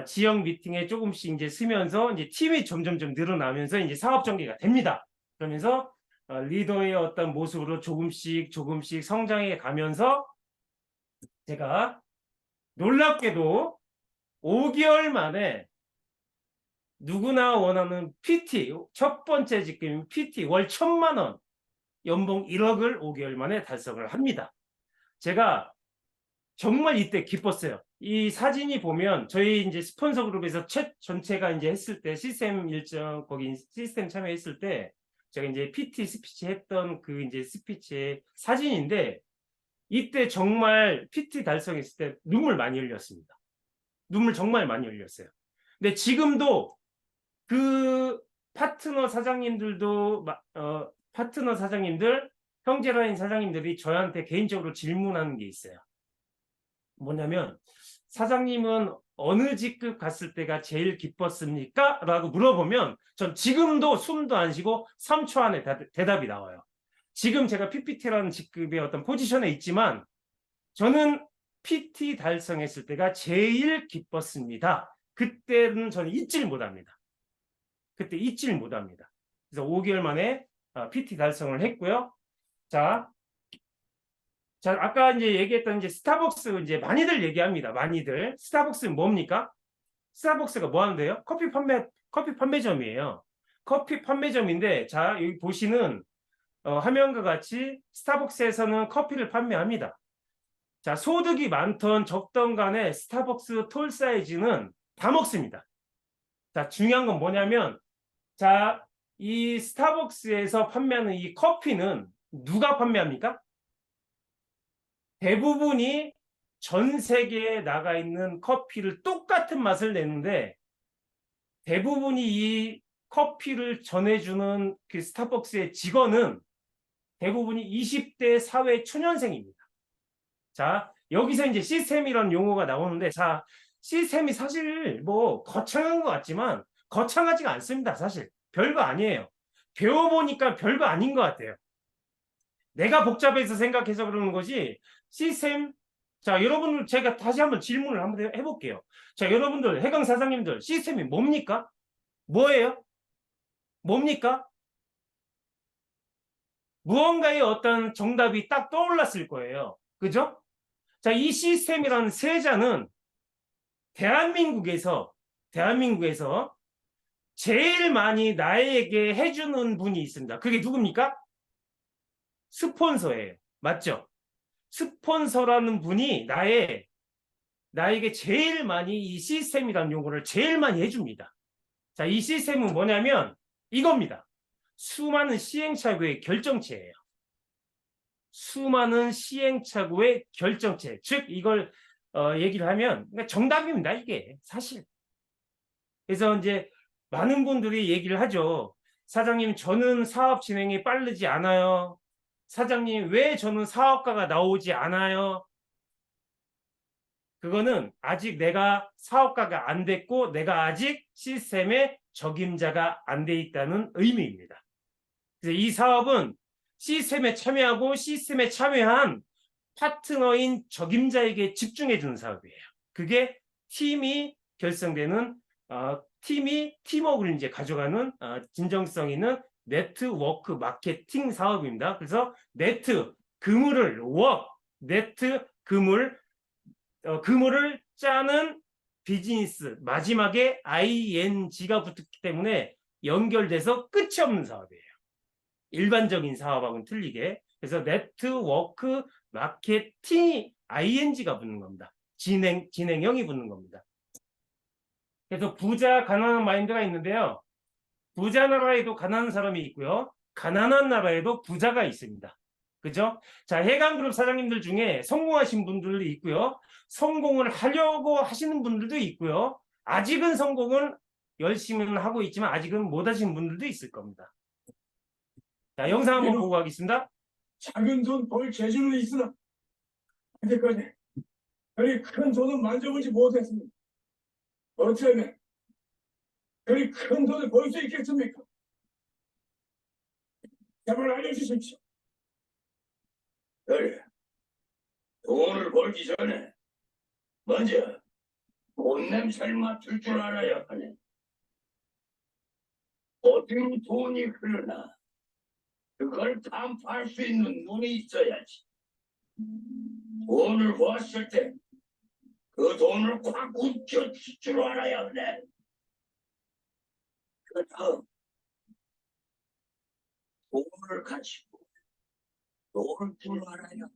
지역 미팅에 조금씩 이제 쓰면서 이제 팀이 점점점 늘어나면서 이제 사업 전개가 됩니다. 그러면서 리더의 어떤 모습으로 조금씩 성장해 가면서 제가 놀랍게도 5개월 만에 누구나 원하는 PT, 첫 번째 직급인 PT 월 1,000만 원, 연봉 1억을 5개월 만에 달성을 합니다. 제가 정말 이때 기뻤어요. 이 사진이 보면 저희 이제 스폰서 그룹에서 전체가 이제 했을 때 시스템 일정 거기 시스템 참여했을 때 제가 이제 PT 스피치 했던 그 이제 스피치의 사진인데 이때 정말 PT 달성했을 때 눈물 많이 흘렸습니다. 눈물 정말 많이 흘렸어요. 근데 지금도 그 파트너 사장님들도 파트너 사장님들, 형제라인 사장님들이 저한테 개인적으로 질문하는 게 있어요. 뭐냐면 사장님은 어느 직급 갔을 때가 제일 기뻤습니까? 라고 물어보면 전 지금도 숨도 안 쉬고 3초 안에 대답이 나와요. 지금 제가 PPT라는 직급의 어떤 포지션에 있지만 저는 PT 달성했을 때가 제일 기뻤습니다. 그때는 저는 잊질 못합니다. 그때 잊질 못합니다. 그래서 5개월 만에 PT 달성을 했고요. 자, 아까 이제 얘기했던 이제 스타벅스 이제 많이들 얘기합니다. 많이들. 스타벅스는 뭡니까? 스타벅스가 뭐 하는데요? 커피 판매점이에요. 커피 판매점인데, 자, 여기 보시는 화면과 같이 스타벅스에서는 커피를 판매합니다. 자, 소득이 많던 적던 간에 스타벅스 톨 사이즈는 다 먹습니다. 자, 중요한 건 뭐냐면, 자, 이 스타벅스에서 판매하는 이 커피는 누가 판매합니까? 대부분이 전 세계에 나가 있는 커피를 똑같은 맛을 내는데 대부분이 이 커피를 전해주는 그 스타벅스의 직원은 대부분이 20대 사회 초년생입니다. 자, 여기서 이제 시스템이라는 용어가 나오는데, 자, 시스템이 사실 뭐 거창한 것 같지만 거창하지가 않습니다. 사실 별거 아니에요. 배워보니까 별거 아닌 것 같아요. 내가 복잡해서 생각해서 그러는 거지. 시스템, 자, 여러분들 제가 다시 한번 질문을 한번 해볼게요. 자, 여러분들 해강 사장님들 시스템이 뭡니까? 뭐예요? 뭡니까? 무언가의 어떤 정답이 딱 떠올랐을 거예요. 그죠? 자, 이 시스템이라는 세자는 대한민국에서 제일 많이 나에게 해주는 분이 있습니다. 그게 누굽니까? 스폰서예요. 맞죠? 스폰서라는 분이 나에게 제일 많이 이 시스템이라는 용어를 제일 많이 해줍니다. 자, 이 시스템은 뭐냐면 이겁니다. 수많은 시행착오의 결정체예요. 수많은 시행착오의 결정체, 즉 이걸 얘기를 하면 그러니까 정답입니다. 이게 사실. 그래서 이제 많은 분들이 얘기를 하죠. 사장님, 저는 사업 진행이 빠르지 않아요. 사장님, 왜 저는 사업가가 나오지 않아요? 그거는 아직 내가 사업가가 안 됐고 내가 아직 시스템의 적임자가 안 돼 있다는 의미입니다. 그래서 이 사업은 시스템에 참여하고 시스템에 참여한 파트너인 적임자에게 집중해 주는 사업이에요. 그게 팀이 결성되는 팀이 팀워크를 이제 가져가는 진정성 있는 네트워크 마케팅 사업입니다. 그래서 네트 그물을 네트 그물을 짜는 비즈니스 마지막에 ing가 붙기 때문에 연결돼서 끝이 없는 사업이에요. 일반적인 사업하고는 틀리게. 그래서 네트워크 마케팅 ing가 붙는 겁니다. 진행형이 붙는 겁니다. 그래서 부자 가난한 마인드가 있는데요. 부자 나라에도 가난한 사람이 있고요. 가난한 나라에도 부자가 있습니다. 그죠? 자, 해강그룹 사장님들 중에 성공하신 분들도 있고요. 성공을 하려고 하시는 분들도 있고요. 아직은 성공을 열심히는 하고 있지만 아직은 못 하신 분들도 있을 겁니다. 자, 영상 한번 보고 가겠습니다. 작은 돈 벌 재주는 있으나 현재까지 그리 큰 돈은 만져보지 못했습니다. 어쩌면 그리 큰 돈을 벌 수 있겠습니까? 제발 알려주십시오. 그래, 돈을 벌기 전에 먼저 돈 냄새를 맡을 줄 알아야 하네. 어디로 돈이 흐르나 그걸 간파할 수 있는 눈이 있어야지. 돈을 모았을 때 그 돈을 꽉 움켜쥘 줄 알아야 하네. 그 다음 돈을 가지고 놀 줄 알아야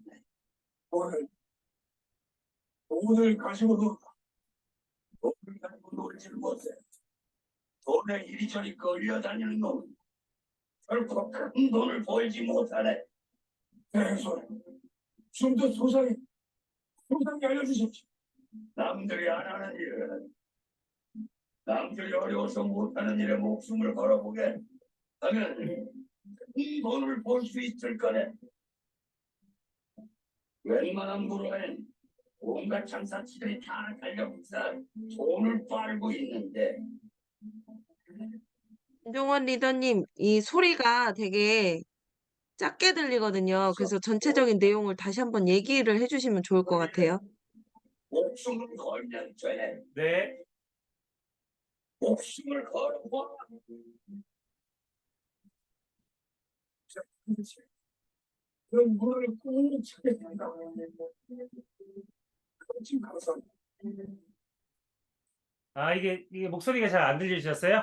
하네. 돈을 가지고 놀다. 돈을 가지고 놀지를 못해. 돈에 이리저리 끌려다니는 놈은 결코 큰 돈을 벌지 못하네. 대소, 좀더 소상히 알려주십시오. 남들이 안 하는 일은 남들이 어려워서 못하는 일에 목숨을 걸어보게 하면 큰 돈을 벌 수 있을 거네. 웬만한 물어엔 온갖 장사치들이 다 달려붙어 돈을 빨고 있는데 김종원 리더님, 이 소리가 되게 작게 들리거든요. 그래서 전체적인 내용을 다시 한번 얘기를 해주시면 좋을 것 같아요. 목숨을 걸면 돼. 네. 목숨을 걸어봐. 그런 물을 꾹 차게 된다고 하는데 지금 감사합니다. 이게 목소리가 잘 안 들리셨어요?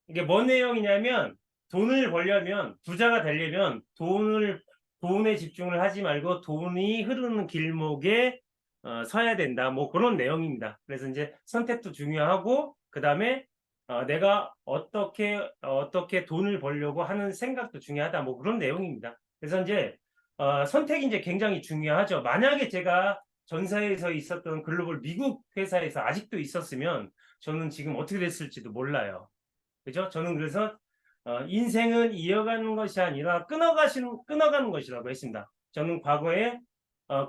이게 뭔 내용이냐면 돈을 벌려면 부자가 되려면 돈에 집중을 하지 말고 돈이 흐르는 길목에 서야 된다. 뭐 그런 내용입니다. 그래서 이제 선택도 중요하고 그다음에 내가 어떻게 돈을 벌려고 하는 생각도 중요하다. 뭐 그런 내용입니다. 그래서 이제 선택이 이제 굉장히 중요하죠. 만약에 제가 전사에서 있었던 글로벌 미국 회사에서 아직도 있었으면 저는 지금 어떻게 됐을지도 몰라요. 그죠? 저는 그래서 인생은 이어가는 것이 아니라 끊어가는 것이라고 했습니다. 저는 과거에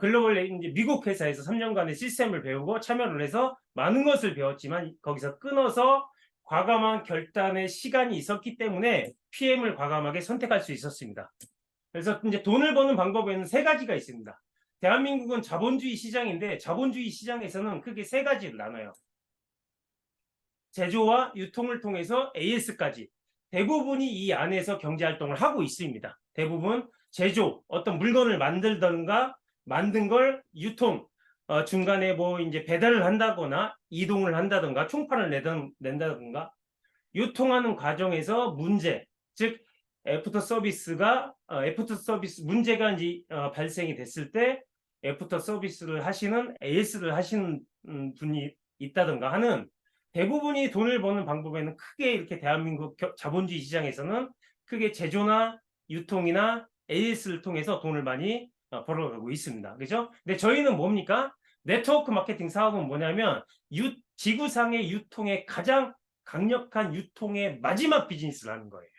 글로벌 이제 미국 회사에서 3년간의 시스템을 배우고 참여를 해서 많은 것을 배웠지만 거기서 끊어서 과감한 결단의 시간이 있었기 때문에 PM을 과감하게 선택할 수 있었습니다. 그래서 이제 돈을 버는 방법에는 세 가지가 있습니다. 대한민국은 자본주의 시장인데 자본주의 시장에서는 크게 세 가지를 나눠요. 제조와 유통을 통해서 AS까지 대부분이 이 안에서 경제활동을 하고 있습니다. 대부분 제조, 어떤 물건을 만들던가 만든 걸 유통, 중간에 뭐 이제 배달을 한다거나 이동을 한다던가 총판을 낸다던가 유통하는 과정에서 문제, 즉 애프터 서비스 문제가 이제 발생이 됐을 때 애프터 서비스를 하시는 AS를 하시는 분이 있다던가 하는 대부분이 돈을 버는 방법에는 크게 이렇게 대한민국 자본주의 시장에서는 크게 제조나 유통이나 AS를 통해서 돈을 많이 벌어가고 있습니다. 그죠? 근데 저희는 뭡니까? 네트워크 마케팅 사업은 뭐냐면 지구상의 유통의 가장 강력한 유통의 마지막 비즈니스를 하는 거예요.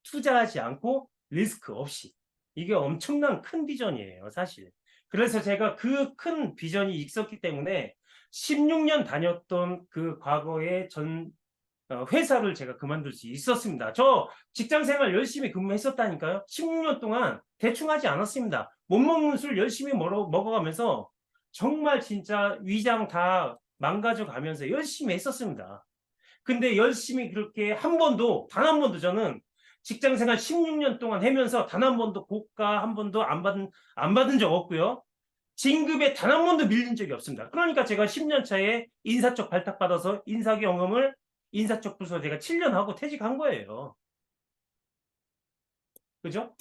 투자하지 않고 리스크 없이. 이게 엄청난 큰 비전이에요, 사실. 그래서 제가 그 큰 비전이 있었기 때문에 16년 다녔던 그 과거의 회사를 제가 그만둘 수 있었습니다. 저 직장 생활 열심히 근무했었다니까요. 16년 동안 대충 하지 않았습니다. 못 먹는 술 열심히 먹어가면서 정말 진짜 위장 다 망가져 가면서 열심히 했었습니다. 근데 열심히 그렇게 단 한 번도 저는 직장 생활 16년 동안 하면서 단 한 번도 고가 한 번도 안 받은 적 없고요. 진급에 단 한 번도 밀린 적이 없습니다. 그러니까 제가 10년 차에 인사 쪽 발탁받아서 인사 경험을 인사 쪽 부서 제가 7년 하고 퇴직한 거예요. 그죠?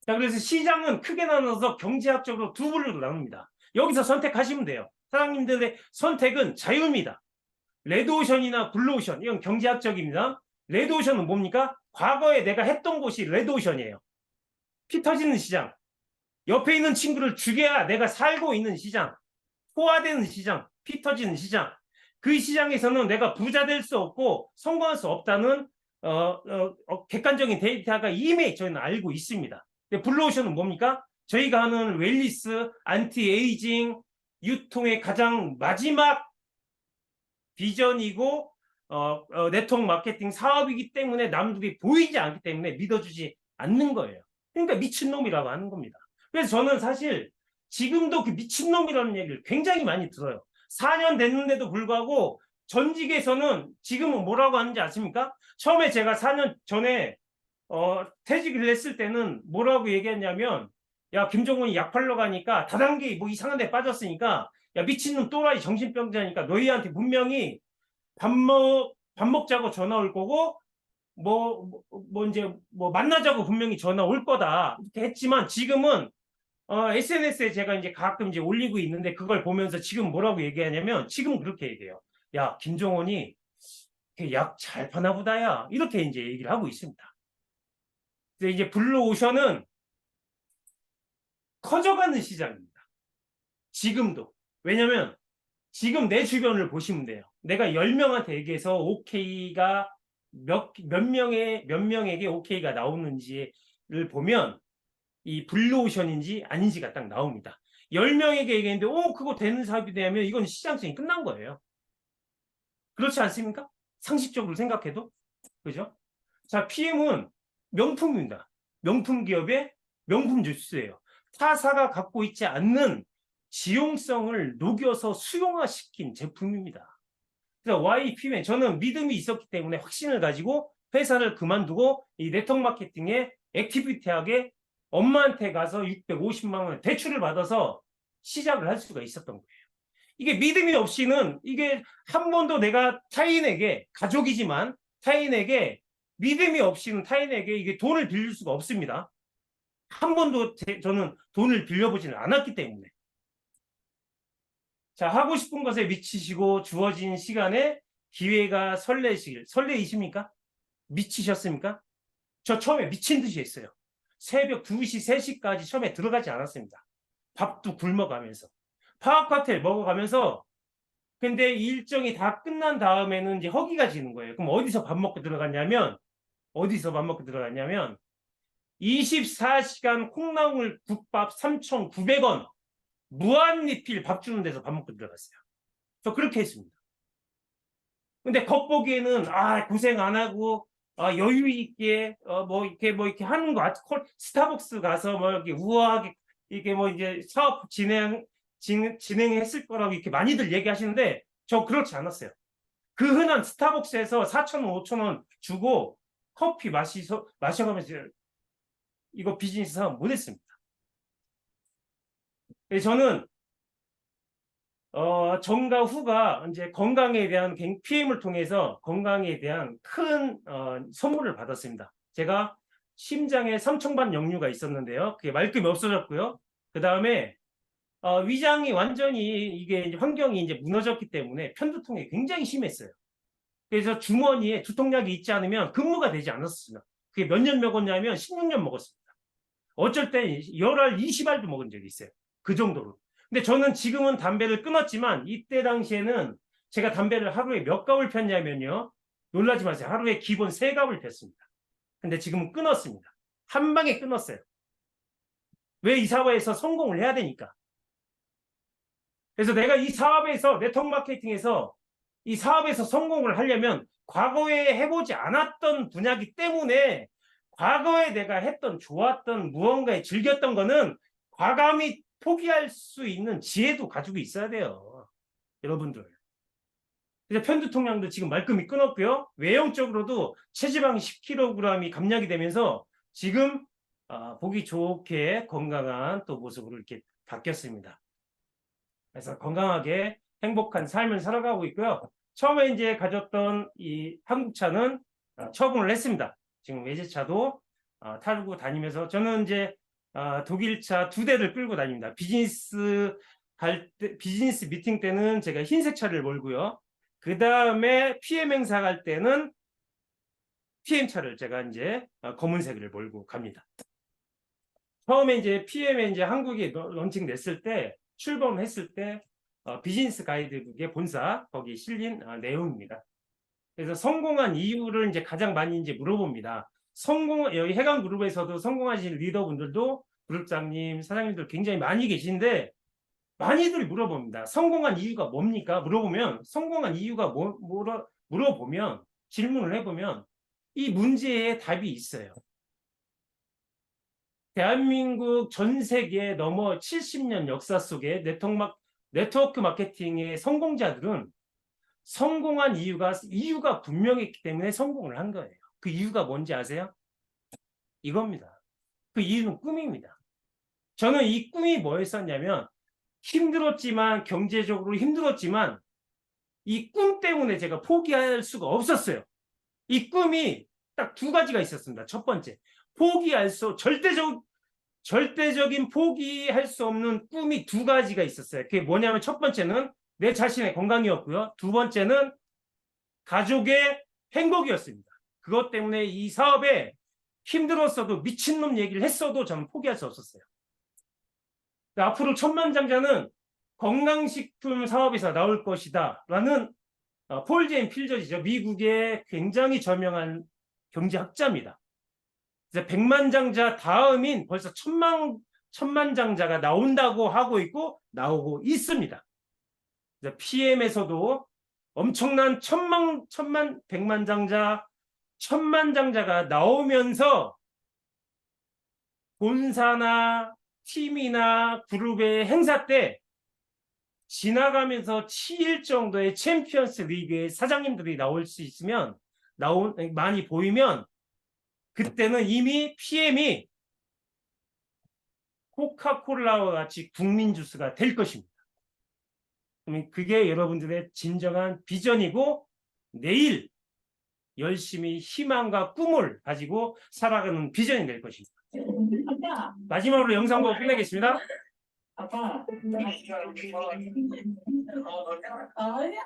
자, 그래서 시장은 크게 나눠서 경제학적으로 두 부류로 나눕니다. 여기서 선택하시면 돼요. 사장님들의 선택은 자유입니다. 레드오션이나 블루오션, 이건 경제학적입니다. 레드오션은 뭡니까? 과거에 내가 했던 곳이 레드오션이에요. 피 터지는 시장. 옆에 있는 친구를 죽여야 내가 살고 있는 시장. 포화되는 시장. 피 터지는 시장. 그 시장에서는 내가 부자 될 수 없고 성공할 수 없다는 객관적인 데이터가 이미 저희는 알고 있습니다. 근데 블루오션은 뭡니까? 저희가 하는 웰리스, 안티에이징, 유통의 가장 마지막 비전이고 네트워크 마케팅 사업이기 때문에 남들이 보이지 않기 때문에 믿어주지 않는 거예요. 그러니까 미친놈이라고 하는 겁니다. 그래서 저는 사실 지금도 그 미친놈이라는 얘기를 굉장히 많이 들어요. 4년 됐는데도 불구하고 전직에서는 지금은 뭐라고 하는지 아십니까? 처음에 제가 4년 전에 퇴직을 했을 때는 뭐라고 얘기했냐면, 야, 김정은이 약 팔러 가니까 다단계 뭐 이상한 데 빠졌으니까, 야, 미친놈 또라이 정신병자니까 너희한테 분명히 밥 먹자고 전화 올 거고 이제 만나자고 분명히 전화 올 거다 이렇게 했지만, 지금은 SNS에 제가 이제 가끔 이제 올리고 있는데 그걸 보면서 지금 뭐라고 얘기하냐면, 지금 그렇게 얘기해요. 야, 김정은이 약 잘 파나 보다야, 이렇게 이제 얘기를 하고 있습니다. 그래서 이제 블루오션은 커져가는 시장입니다. 지금도. 왜냐면 지금 내 주변을 보시면 돼요. 내가 10명한테 얘기해서 OK가 몇 명에게 OK가 나오는지를 보면 이 블루오션인지 아닌지가 딱 나옵니다. 10명에게 얘기했는데 그거 되는 사업이 되면 이건 시장성이 끝난 거예요. 그렇지 않습니까? 상식적으로 생각해도. 그죠? 자, PM은 명품입니다. 명품 기업의 명품 주스예요. 타사가 갖고 있지 않는 지용성을 녹여서 수용화시킨 제품입니다. 그래서 YPM, 저는 믿음이 있었기 때문에 확신을 가지고 회사를 그만두고 이 네트워크 마케팅에 액티비티하게 엄마한테 가서 650만 원 대출을 받아서 시작을 할 수가 있었던 거예요. 이게 믿음이 없이는, 이게 한 번도 내가 타인에게, 가족이지만 타인에게 믿음이 없이는 타인에게 이게 돈을 빌릴 수가 없습니다. 한 번도 저는 돈을 빌려보지는 않았기 때문에. 자, 하고 싶은 것에 미치시고 주어진 시간에 기회가 설레이십니까? 미치셨습니까? 저 처음에 미친 듯이 했어요. 새벽 2시, 3시까지 처음에 들어가지 않았습니다. 밥도 굶어가면서. 파워카텔 먹어가면서. 근데 일정이 다 끝난 다음에는 이제 허기가 지는 거예요. 그럼 어디서 밥 먹고 들어갔냐면 24시간 콩나물 국밥 3,900원 무한리필 밥 주는 데서 밥 먹고 들어갔어요. 저 그렇게 했습니다. 근데 겉보기에는 고생 안 하고 여유 있게 이렇게 하는 거, 스타벅스 가서 이렇게 우아하게 이렇게 이제 사업 진행했을 거라고 이렇게 많이들 얘기하시는데, 저 그렇지 않았어요. 그 흔한 스타벅스에서 4,000원, 5,000원 주고 커피 마셔가면서 이거 비즈니스 사업 못했습니다. 저는 전과 후가 이제 건강에 대한 PM을 통해서 건강에 대한 큰 선물을 받았습니다. 제가 심장에 삼청반 역류가 있었는데요. 그게 말끔히 없어졌고요. 그 다음에 위장이 완전히 이게 이제 환경이 이제 무너졌기 때문에 편두통이 굉장히 심했어요. 그래서 주머니에 두통약이 있지 않으면 근무가 되지 않았습니다. 그게 몇 년 먹었냐면 16년 먹었습니다. 어쩔 때 열알 20알도 먹은 적이 있어요. 그 정도로. 근데 저는 지금은 담배를 끊었지만 이때 당시에는 제가 담배를 하루에 몇 갑을 폈냐면요. 놀라지 마세요. 하루에 기본 3갑을 폈습니다. 근데 지금은 끊었습니다. 한 방에 끊었어요. 왜 이 사업에서 성공을 해야 되니까. 그래서 내가 이 사업에서 네트워크 마케팅에서 이 사업에서 성공을 하려면 과거에 해보지 않았던 분야이기 때문에 과거에 내가 했던 좋았던 무언가에 즐겼던 거는 과감히 포기할 수 있는 지혜도 가지고 있어야 돼요. 여러분들. 그래서 편두통약도 지금 말끔히 끊었고요. 외형적으로도 체지방이 10kg이 감량이 되면서 지금 보기 좋게 건강한 또 모습으로 이렇게 바뀌었습니다. 그래서 건강하게 행복한 삶을 살아가고 있고요. 처음에 이제 가졌던 이 한국차는 처분을 했습니다. 지금 외제차도 타고 다니면서 저는 이제 독일차 2대를 끌고 다닙니다. 비즈니스 비즈니스 미팅 때는 제가 흰색 차를 몰고요. 그 다음에 PM 행사 갈 때는 PM차를 제가 이제 검은색을 몰고 갑니다. 처음에 이제 PM에 이제 한국에 런칭됐을 때 출범했을 때 비즈니스 가이드북의 본사 거기 실린 내용입니다. 그래서 성공한 이유를 이제 가장 많이 이제 물어봅니다. 여기 해강 그룹에서도 성공하신 리더분들도 그룹장님, 사장님들 굉장히 많이 계신데 많이들 물어봅니다. 성공한 이유가 뭡니까? 물어보면 성공한 이유가 물어보면 질문을 해보면 이 문제에 답이 있어요. 대한민국 전 세계 넘어 70년 역사 속에 네트워크 마케팅의 성공자들은 성공한 이유가 분명했기 때문에 성공을 한 거예요. 그 이유가 뭔지 아세요? 이겁니다. 그 이유는 꿈입니다. 저는 이 꿈이 뭐였었냐면 힘들었지만 경제적으로 힘들었지만 이 꿈 때문에 제가 포기할 수가 없었어요. 이 꿈이 딱 2가지가 있었습니다. 첫 번째, 절대적인 포기할 수 없는 꿈이 2가지가 있었어요. 그게 뭐냐면 첫 번째는 내 자신의 건강이었고요. 2번째는 가족의 행복이었습니다. 그것 때문에 이 사업에 힘들었어도 미친놈 얘기를 했어도 저는 포기할 수 없었어요. 앞으로 천만장자는 건강식품 사업에서 나올 것이다 라는 폴 제인 필저지죠. 미국의 굉장히 저명한 경제학자입니다. 그래서 100만장자 다음인 벌써 천만장자가 나온다고 하고 있고 나오고 있습니다. PM에서도 엄청난 천만장자가 나오면서 본사나 팀이나 그룹의 행사 때 지나가면서 치일 정도의 챔피언스 리그의 사장님들이 나올 수 있으면 많이 보이면 그때는 이미 PM이 코카콜라와 같이 국민 주스가 될 것입니다. 그게 여러분들의 진정한 비전이고 내일 열심히 희망과 꿈을 가지고 살아가는 비전이 될 것입니다. 아빠, 마지막으로 영상 보고 끝내겠습니다. 아빠. 아니야.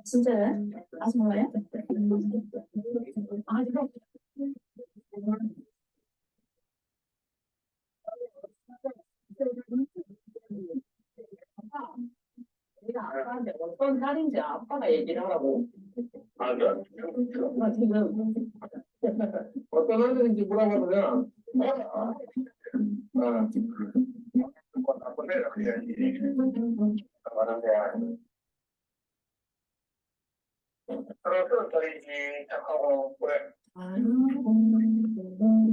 진짜요? 아, 정말요? 아, 이거. 내가 아빠한테 어떤 딸인지 아빠가 얘기를 하라고. 아, 그래? 나 지금. 어떤 아들인지 물어봐도 되나? 그래서 딸이지 착하고 그래.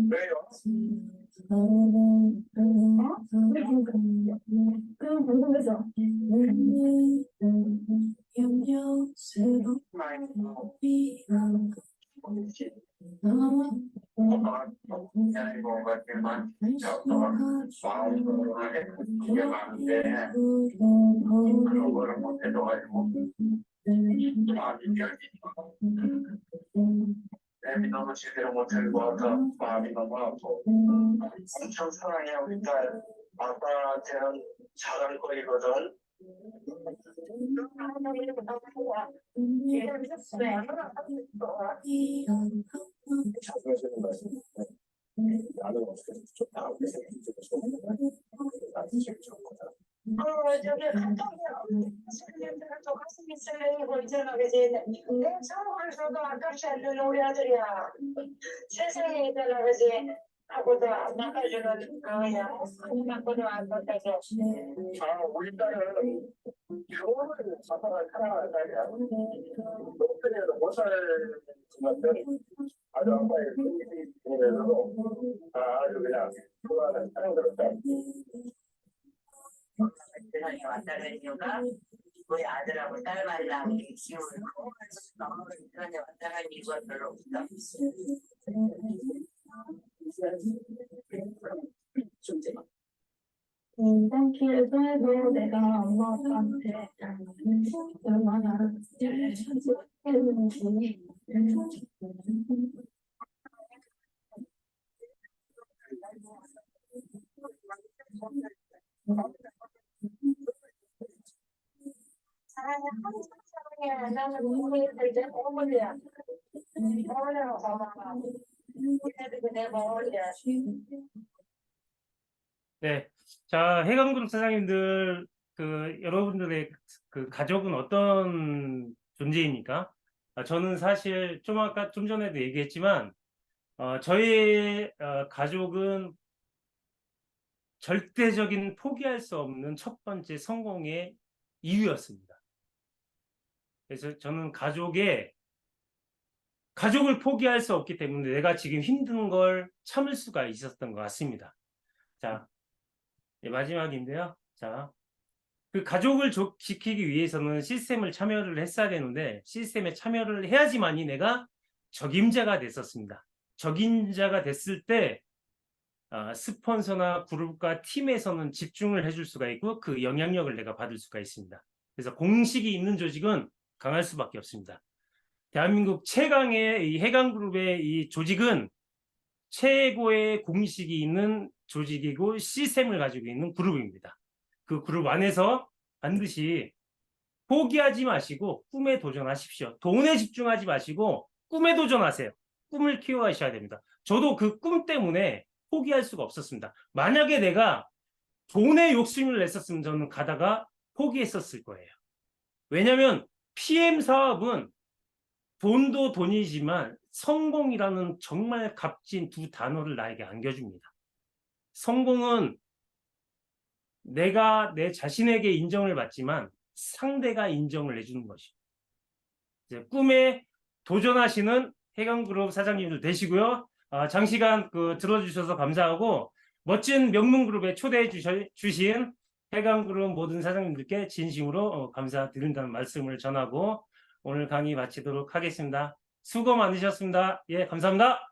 왜요? 그럼 궁금해서. 그거를 못 해줘가지고 랩이 너무 제대로 못할 것 같아. 마음이 너무 아프고. 엄청 사랑해, 우리 딸. 아빠한테는 자랑거리거든. 자존심은 말씀. 나는 어떻게 좋다. 우리 생각이 좋고. 나는 제일 좋은 거다. 저기 카톡이요. 선생님들은 또 가슴이 설레고 있잖아, 그지? 내 사업에서도 아깝지 않는 우리 아들이야. 세상에 있잖아, 그지? 하고도 나가주는 거야. 하고도 안 바꿔서. 우리 딸은 결혼을 사랑을 사랑하는 딸이야. 높은에도 못살 것같은 아주 아빠의 그림이 보면서 아주 그냥 좋아하는 사랑스럽다. 세상에 왔다는 이유가 우리 아들하고 딸 만나고 키우고 세상에 왔다는 이유가 별로 없다. 인생길에서 내가 엄마 아빠한테 얼마나 잘해줬는지 사랑해, 항상 사랑해. 나는 눈물이 들때 어머니야. 어머니야, 엄마가. 우리들이 내 어머니야. 네. 자, 해강그룹 사장님들, 여러분들의 그 가족은 어떤 존재입니까? 저는 사실 좀 전에도 얘기했지만, 저희 가족은 절대적인 포기할 수 없는 첫 번째 성공의 이유였습니다. 그래서 저는 가족을 포기할 수 없기 때문에 내가 지금 힘든 걸 참을 수가 있었던 것 같습니다. 자, 마지막인데요. 자, 그 가족을 지키기 위해서는 시스템을 참여를 했어야 되는데 시스템에 참여를 해야지만이 내가 적임자가 됐었습니다. 적임자가 됐을 때 스폰서나 그룹과 팀에서는 집중을 해줄 수가 있고 그 영향력을 내가 받을 수가 있습니다. 그래서 공식이 있는 조직은 강할 수밖에 없습니다. 대한민국 최강의 이 해강그룹의 이 조직은 최고의 공식이 있는 조직이고 시스템을 가지고 있는 그룹입니다. 그 그룹 안에서 반드시 포기하지 마시고 꿈에 도전하십시오. 돈에 집중하지 마시고 꿈에 도전하세요. 꿈을 키워가셔야 됩니다. 저도 그 꿈 때문에 포기할 수가 없었습니다. 만약에 내가 돈에 욕심을 냈었으면 저는 가다가 포기했었을 거예요. 왜냐하면 PM 사업은 돈도 돈이지만 성공이라는 정말 값진 두 단어를 나에게 안겨줍니다. 성공은 내가 내 자신에게 인정을 받지만 상대가 인정을 해주는 것이죠. 이제 꿈에 도전하시는 해강그룹 사장님들 되시고요. 장시간 들어주셔서 감사하고 멋진 명문그룹에 초대해 주신 해강그룹 모든 사장님들께 진심으로 감사드린다는 말씀을 전하고 오늘 강의 마치도록 하겠습니다. 수고 많으셨습니다. 예, 감사합니다.